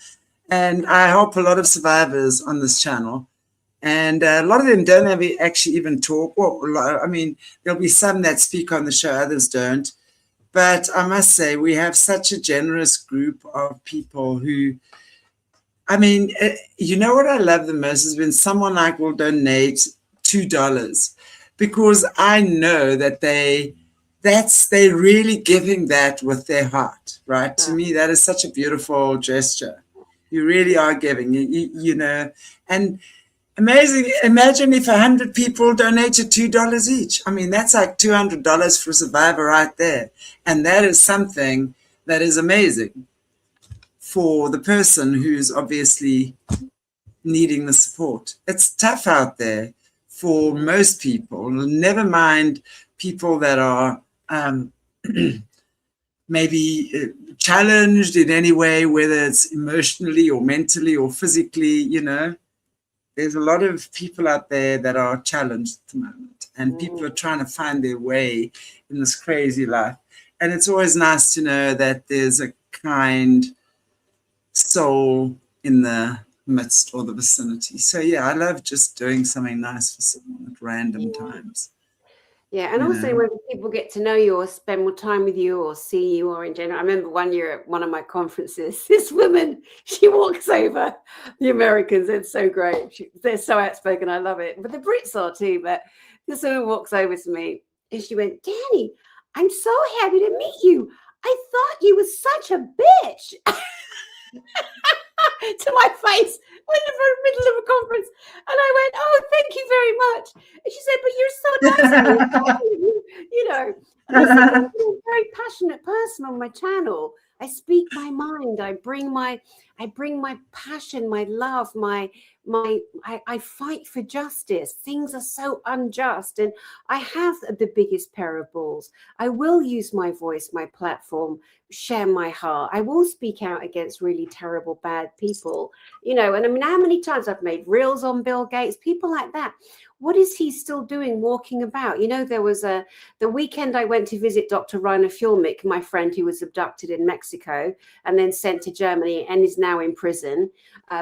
And I help a lot of survivors on this channel. And a lot of them don't actually even talk. Well, I mean, there'll be some that speak on the show, others don't. But I must say, we have such a generous group of people who, I mean, you know what I love the most is when someone like will donate $2, because I know that they're really giving that with their heart, right? To me, that is such a beautiful gesture. You really are giving, you know, and amazing. Imagine if 100 people donated $2 each. I mean, that's like $200 for a survivor right there. And that is something that is amazing for the person who's obviously needing the support. It's tough out there for most people, never mind people that are maybe challenged in any way, whether it's emotionally or mentally or physically, you know. There's a lot of people out there that are challenged at the moment, and people are trying to find their way in this crazy life. And it's always nice to know that there's a kind soul in the midst or the vicinity. So yeah, I love just doing something nice for someone at random times. Yeah, and also when people get to know you or spend more time with you or see you, or in general. I remember one year at one of my conferences, this woman, she walks over. The Americans, it's so great. They're so outspoken. I love it. But the Brits are too. But this woman walks over to me and she went, Dani, I'm so happy to meet you. I thought you were such a bitch. to my face in the middle of a conference. And I went, "Oh, thank you very much." And she said, "But you're so nice." You know, and I said, "Well, I'm a very passionate person on my channel. I speak my mind. I bring my passion, my love, I fight for justice. Things are so unjust, and I have the biggest pair of balls. I will use my voice, my platform, share my heart. I will speak out against really terrible, bad people, you know." And I mean, how many times I've made reels on Bill Gates, people like that. What is he still doing walking about? You know, there was the weekend I went to visit Dr. Rainer Fulmick, my friend who was abducted in Mexico and then sent to Germany and is now in prison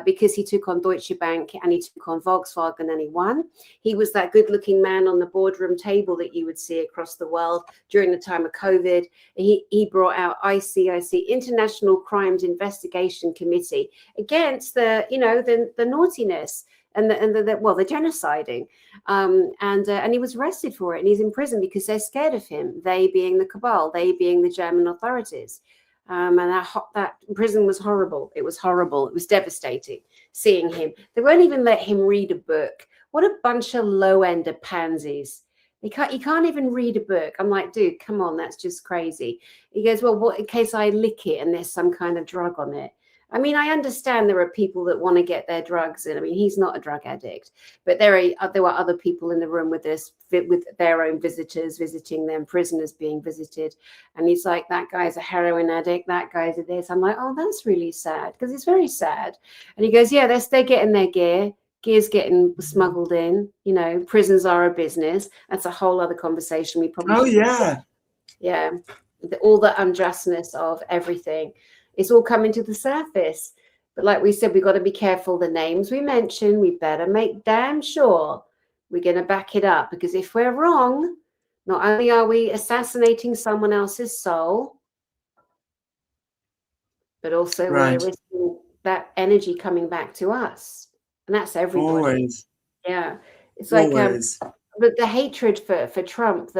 because he took on Deutsche Bank and he took on Volkswagen and he won. He was that good-looking man on the boardroom table that you would see across the world during the time of COVID. He brought out ICIC, International Crimes Investigation Committee, against the naughtiness and the genociding, and he was arrested for it, and he's in prison because they're scared of him. They being the cabal, they being the German authorities, and that prison was horrible. It was horrible. It was devastating seeing him. They won't even let him read a book. What a bunch of low-ender pansies. He can't even read a book. I'm like, dude, come on, that's just crazy. He goes, "Well, what in case I lick it and there's some kind of drug on it?" I mean, I understand there are people that want to get their drugs in. I mean, he's not a drug addict, but there were other people in the room with their own visitors visiting them, prisoners being visited. And he's like, "That guy's a heroin addict. That guy's a this." I'm like, "Oh, that's really sad," because it's very sad. And he goes, "Yeah, they're getting their gear. Gear's getting smuggled in. You know, prisons are a business." That's a whole other conversation. We probably all the unjustness of everything. It's all coming to the surface. But like we said, we've got to be careful. The names we mention, we better make damn sure we're going to back it up. Because if we're wrong, not only are we assassinating someone else's soul, but also we're risking that energy coming back to us. And that's everybody. Always. Yeah. It's like the hatred for Trump,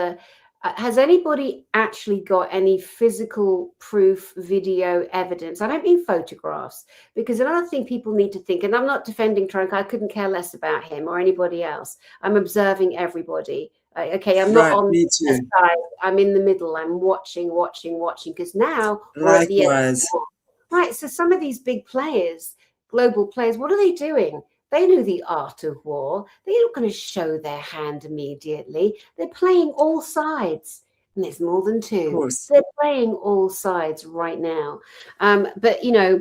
has anybody actually got any physical proof, video evidence? I don't mean photographs, because another thing people need to think, and I'm not defending Trump, I couldn't care less about him or anybody else. I'm observing everybody. Okay, I'm not on the side. I'm in the middle. I'm watching, because now we're at the end. Right, so some of these big players, global players, what are they doing? They know the art of war. They're not going to show their hand immediately. They're playing all sides. And there's more than two. They're playing all sides right now. But, you know,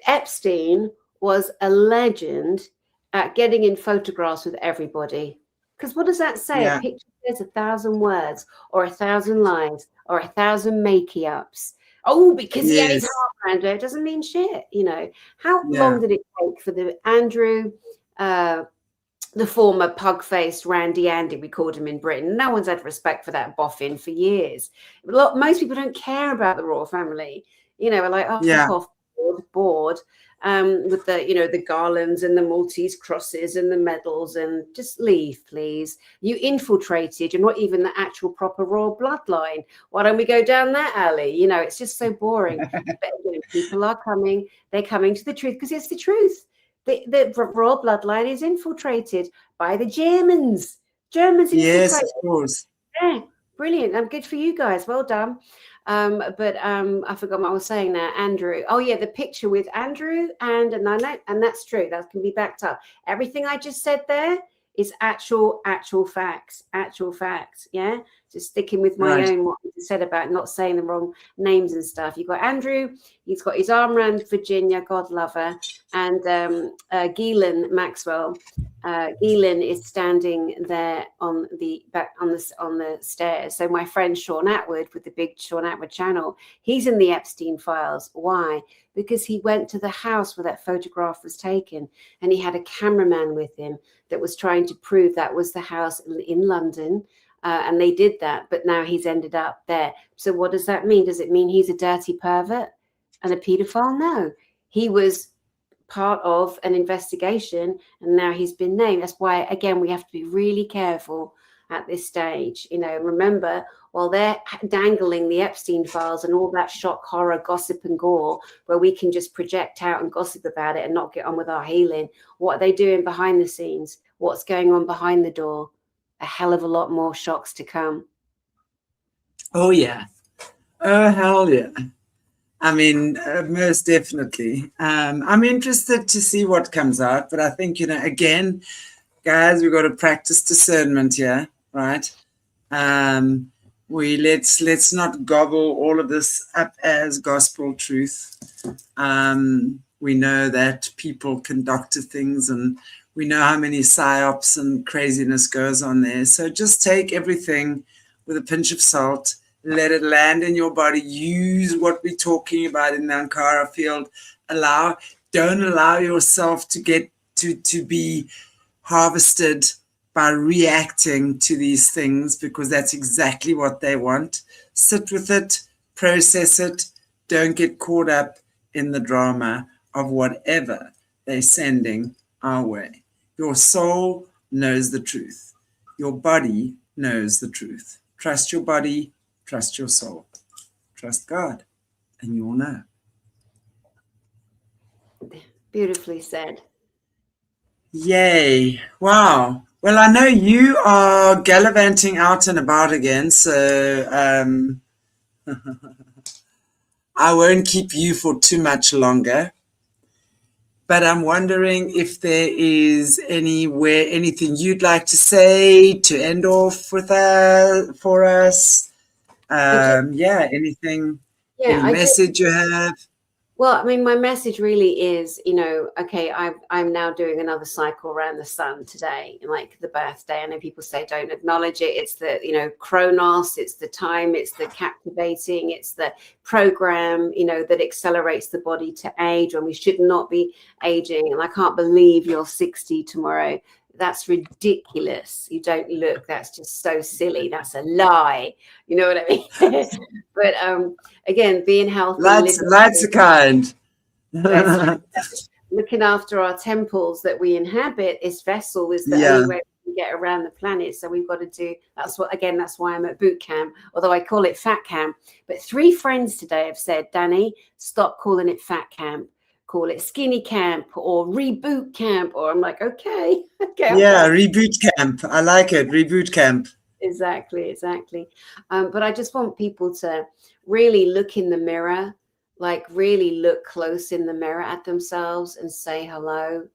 Epstein was a legend at getting in photographs with everybody. Because what does that say? A picture says 1,000 words or 1,000 lies or 1,000 make-ups. Oh, because he had his heart around it, doesn't mean shit, you know. How long did it take for the Andrew, the former pug-faced Randy Andy, we called him in Britain? No one's had respect for that boffin for years. Most people don't care about the royal family. You know, we're like, oh, fuck off, bored. With the, you know, the garlands and the Maltese crosses and the medals, and just leave, please. You infiltrated. You're not even the actual proper royal bloodline. Why don't we go down that alley? You know, it's just so boring. But, you know, people are coming. They're coming to the truth because it's the truth. The royal bloodline is infiltrated by the Germans. Yes, of course. Yeah, brilliant. I'm good for you guys. Well done. But I forgot what I was saying now. Andrew. Oh yeah, the picture with Andrew and that's true. That can be backed up. Everything I just said there is actual facts. Yeah. Just sticking with my own what I said about not saying the wrong names and stuff. You've got Andrew, he's got his arm around Virginia, God love her, and Ghislaine Maxwell. Ghislaine is standing there on the stairs. So my friend Sean Atwood with the big Sean Atwood channel, he's in the Epstein files. Why? Because he went to the house where that photograph was taken, and he had a cameraman with him that was trying to prove that was the house in London. And they did that, but now he's ended up there. So what does that mean? Does it mean he's a dirty pervert and a pedophile? No, he was part of an investigation, and now he's been named. That's why, again, we have to be really careful at this stage. Remember, while they're dangling the Epstein files and all that shock, horror, gossip and gore, where we can just project out and gossip about it and not get on with our healing, what are they doing behind the scenes? What's going on behind the door? A hell of a lot more shocks to come. Oh, yeah. Oh, hell yeah. I mean, most definitely. I'm interested to see what comes out, but I think, again, guys, we've got to practice discernment here, right? Let's not gobble all of this up as gospel truth. We know that people can doctor things, and we know how many psyops and craziness goes on there. So just take everything with a pinch of salt. Let it land in your body. Use what we're talking about in the Ankara field. Don't allow yourself to get to be harvested by reacting to these things, because that's exactly what they want. Sit with it, process it. Don't get caught up in the drama of whatever they're sending our way. Your soul knows the truth. Your body knows the truth. Trust your body. Trust your soul. Trust God, and you'll know. Beautifully said. Yay. Wow. Well, I know you are gallivanting out and about again, so I won't keep you for too much longer. But I'm wondering if there is anything you'd like to say to end off with for us. Anything, any message you have? Well, I mean, my message really is, okay, I'm now doing another cycle around the sun today, like the birthday. I know people say don't acknowledge it. It's the, chronos, it's the time, it's the captivating, it's the program, that accelerates the body to age when we should not be aging. And I can't believe you're 60 tomorrow. That's ridiculous. You don't look. That's just so silly. That's a lie. You know what I mean? But again, being healthy. Lights are kind. Looking after our temples that we inhabit. This vessel is the only way we can get around the planet. So we've got to do. That's why I'm at boot camp. Although I call it fat camp. But 3 friends today have said, Dani, stop calling it fat camp. Call it skinny camp or reboot camp, or I'm like, okay. Yeah, reboot camp. I like it. Reboot camp. Exactly. But I just want people to really look in the mirror, like really look close in the mirror at themselves and say hello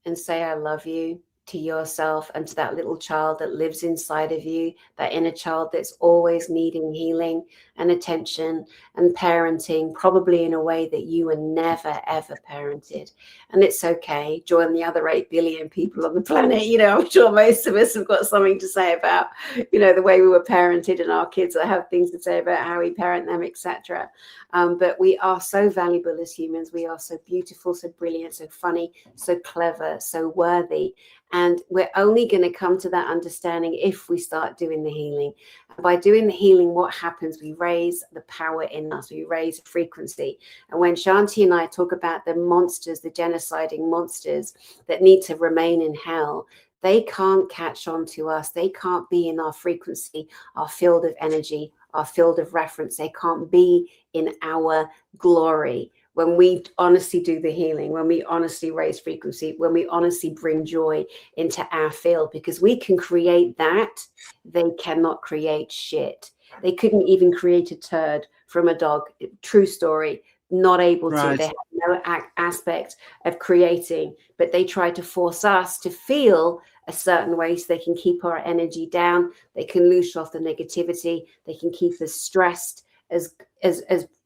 and say I love you to yourself and to that little child that lives inside of you, that inner child that's always needing healing and attention and parenting, probably in a way that you were never, ever parented. And it's okay. Join the other 8 billion people on the planet. I'm sure most of us have got something to say about, the way we were parented, and our kids that have things to say about how we parent them, etc. But we are so valuable as humans. We are so beautiful, so brilliant, so funny, so clever, so worthy. And we're only going to come to that understanding if we start doing the healing. And by doing the healing, what happens? We raise the power in us. We raise frequency. And when Chanti and I talk about the monsters, the genociding monsters that need to remain in hell, they can't catch on to us. They can't be in our frequency, our field of energy, our field of reference. They can't be in our glory. When we honestly do the healing, when we honestly raise frequency, when we honestly bring joy into our field, because we can create that, they cannot create shit. They couldn't even create a turd from a dog. True story. Not able to. They have no aspect of creating, but they try to force us to feel a certain way so they can keep our energy down. They can loose off the negativity. They can keep us stressed as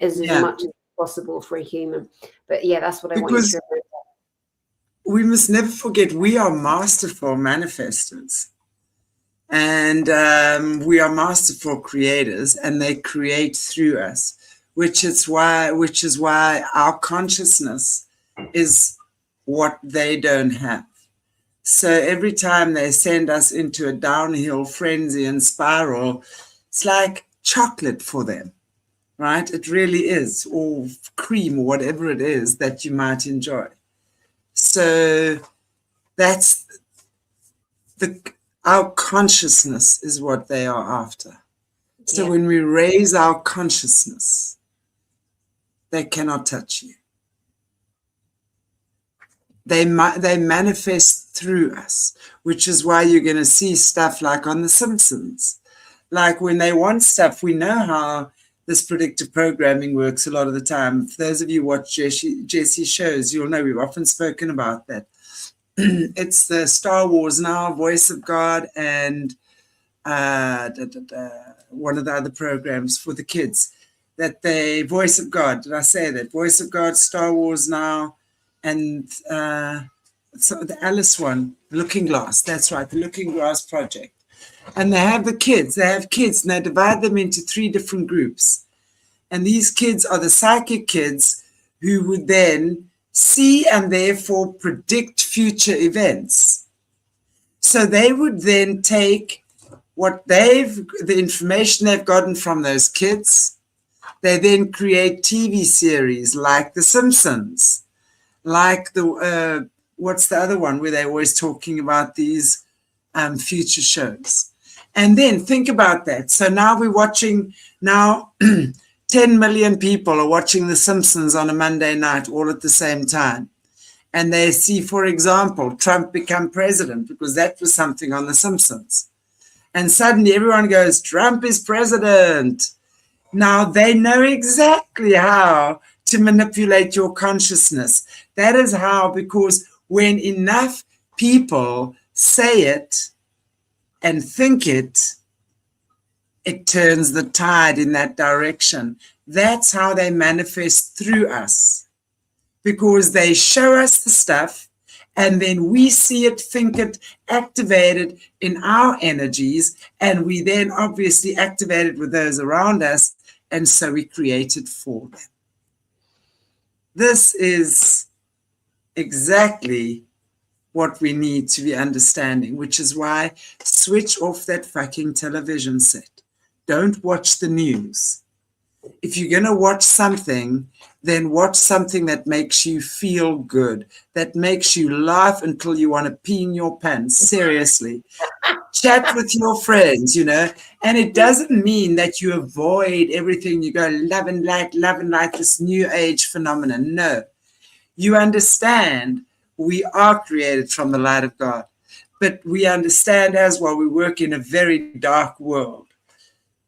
much as possible for a human. But that's what I want you to remember. We must never forget we are masterful manifestors, and we are masterful creators, and they create through us, which is why our consciousness is what they don't have. So every time they send us into a downhill frenzy and spiral, it's like chocolate for them. Right? It really is, or cream, or whatever it is that you might enjoy. So that's Our consciousness is what they are after. So when we raise our consciousness, they cannot touch you. They manifest through us, which is why you're going to see stuff like on The Simpsons. Like when they want stuff, we know how this predictive programming works a lot of the time. For those of you who watch Jessie shows, you'll know we've often spoken about that. It's the Star Wars now, Voice of God, and one of the other programs for the kids. That they Voice of God. Did I say that? Voice of God, Star Wars now, and so the Alice one, Looking Glass. That's right, the Looking Glass project. And they have the kids. They have kids, and they divide them into 3 different groups. And these kids are the psychic kids who would then see and therefore predict future events. So they would then take the information they've gotten from those kids. They then create TV series like The Simpsons, like the what's the other one where they're always talking about these future shows. And then think about that. So now we're watching, 10 million people are watching The Simpsons on a Monday night all at the same time. And they see, for example, Trump become president because that was something on The Simpsons. And suddenly everyone goes, Trump is president. Now they know exactly how to manipulate your consciousness. That is how, because when enough people say it and think it, it turns the tide in that direction. That's how they manifest through us, because they show us the stuff and then we see it, think it, activate it in our energies, and we then obviously activate it with those around us, and so we create it for them. This is exactly what we need to be understanding, which is why switch off that fucking television set. Don't watch the news. If you're going to watch something, then watch something that makes you feel good, that makes you laugh until you want to pee in your pants. Seriously. Chat with your friends, and it doesn't mean that you avoid everything. You go love and light, this new age phenomenon. No. You understand we are created from the light of God, but we understand as well we work in a very dark world.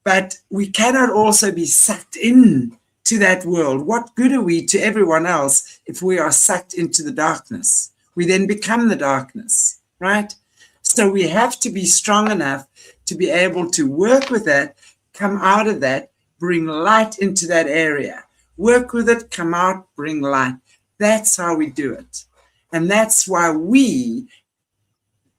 But we cannot also be sucked in to that world. What good are we to everyone else if we are sucked into the darkness? We then become the darkness, right? So we have to be strong enough to be able to work with that, come out of that, bring light into that area. Work with it, come out, bring light. That's how we do it. And that's why we,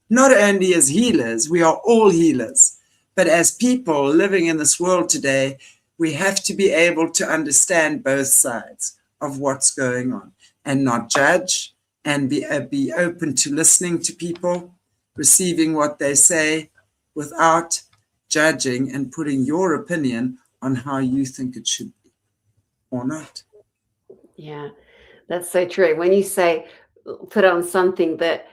not only as healers, we are all healers. But as people living in this world today, we have to be able to understand both sides of what's going on and not judge, and be open to listening to people, receiving what they say without judging and putting your opinion on how you think it should be or not. Yeah, that's so true. When you say put on something that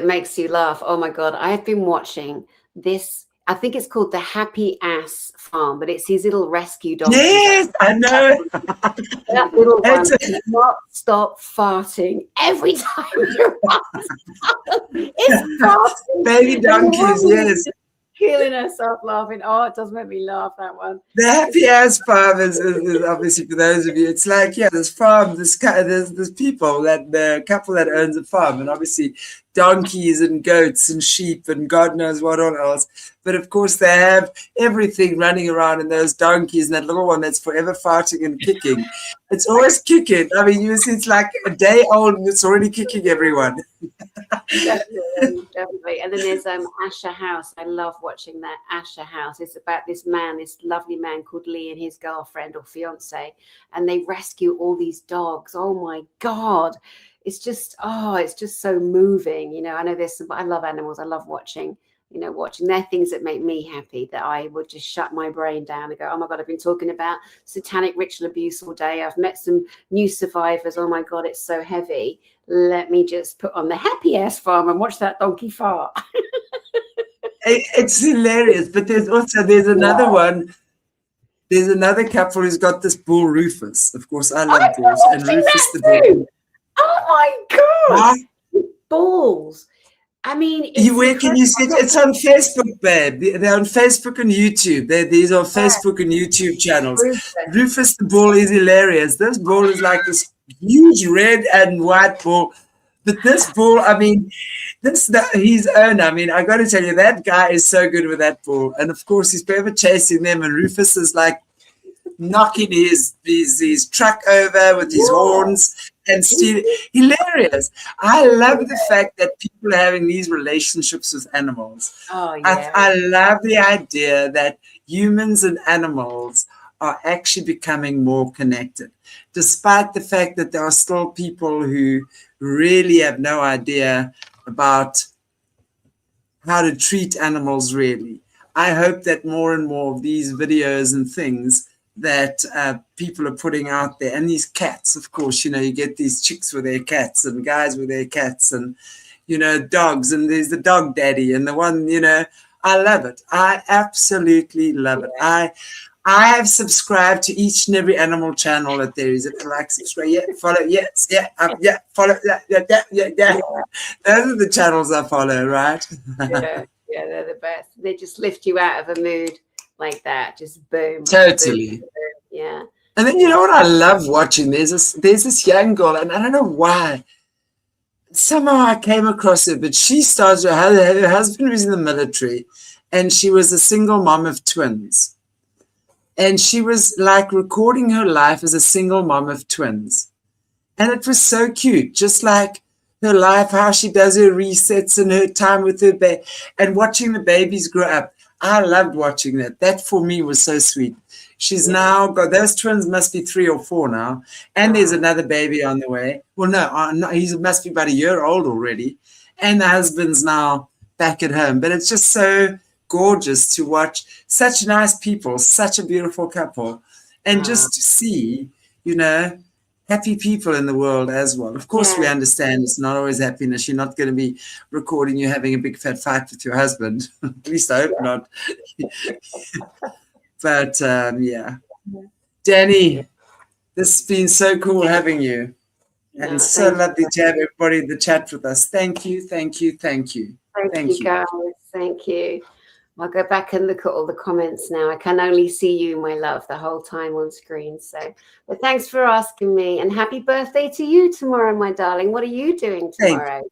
makes you laugh, oh my God, I've been watching this. I think it's called The Happy Ass Farm, but it's these little rescue dogs. Yes, I know. That little one does not stop farting every time you run. It's farting. Baby donkeys, yes. Killing herself laughing. Oh, it does make me laugh, that one. The Happy Ass Farm is obviously, for those of you, it's like, this farm, there's people, the couple that owns a farm, and obviously donkeys and goats and sheep and God knows what all else. But of course they have everything running around in those donkeys, and that little one that's forever farting and kicking. It's always kicking. I mean, you see, it's like a day old and it's already kicking everyone. Definitely. And then there's Asher House. I love watching that Asher House. It's about this lovely man called Lee and his girlfriend or fiance, and they rescue all these dogs. Oh my God. It's just so moving. I know I love animals. I love watching their things that make me happy, that I would just shut my brain down and go, oh my God, I've been talking about satanic ritual abuse all day. I've met some new survivors. Oh my God, it's so heavy. Let me just put on The Happy Ass Farm and watch that donkey fart. It's hilarious. But there's another one. There's another couple who's got this bull, Rufus. Of course, I love bulls. And Rufus the bull. Oh my God. Bulls. I mean, where can you see it? It's on Facebook, babe. They're on Facebook and YouTube. These are Facebook and YouTube channels. Rufus the bull is hilarious. This bull is like this huge red and white bull. But this bull, I mean, his owner. I mean, I got to tell you, that guy is so good with that bull. And of course, he's forever chasing them. And Rufus is like knocking his truck over with his horns and stealing. Hilarious. I love the fact that people are having these relationships with animals. Oh, yeah. I love the idea that humans and animals are actually becoming more connected, despite the fact that there are still people who really have no idea about how to treat animals really. I hope that more and more of these videos and things that people are putting out there, and these cats, of course, you get these chicks with their cats and guys with their cats and, dogs, and there's the dog daddy and the one, I love it. I absolutely love it. I have subscribed to each and every animal channel that there is. If you like, subscribe, follow, follow, yeah. Those are the channels I follow, right? Yeah, they're the best. They just lift you out of a mood like that. Just boom. Totally. Boom, boom. Yeah. And then you know what I love watching? There's this young girl, and I don't know why. Somehow I came across her, but she started. Her husband was in the military, and she was a single mom of twins. And she was like recording her life as a single mom of twins. And it was so cute, just like her life, how she does her resets and her time with her baby and watching the babies grow up. I loved watching that. That for me was so sweet. She's now got, those twins must be 3 or 4 now. And there's another baby on the way. Well, no, he must be about a year old already. And the husband's now back at home. But it's just so gorgeous to watch such nice people, such a beautiful couple, and just to see, happy people in the world as well. Of course, we understand it's not always happiness. You're not going to be recording you having a big fat fight with your husband. At least I hope not. But Dani, this has been so cool having you. And so lovely to have everybody in the chat with us. Thank you, thank you, thank you. Thank you, guys. Thank you. I'll go back and look at all the comments now. I can only see you, my love, the whole time on screen. So, but thanks for asking me, and happy birthday to you tomorrow, my darling. What are you doing tomorrow?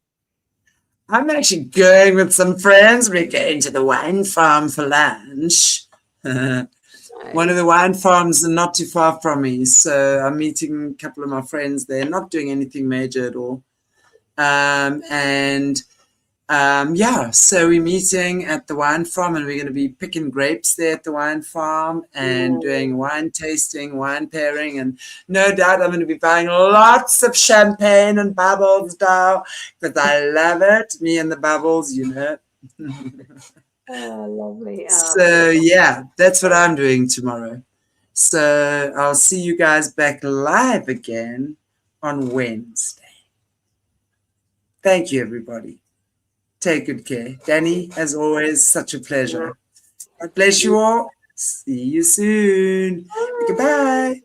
I'm actually going with some friends. We're going to the wine farm for lunch. One of the wine farms are not too far from me. So I'm meeting a couple of my friends there, not doing anything major at all. So we're meeting at the wine farm, and we're going to be picking grapes there at the wine farm and doing wine tasting, wine pairing, and no doubt I'm going to be buying lots of champagne and bubbles now because I love it. Me and the bubbles, Oh, lovely. So that's what I'm doing tomorrow. So I'll see you guys back live again on Wednesday. Thank you, everybody. Take good care. Dani, as always, such a pleasure. God bless you all. See you soon. Goodbye.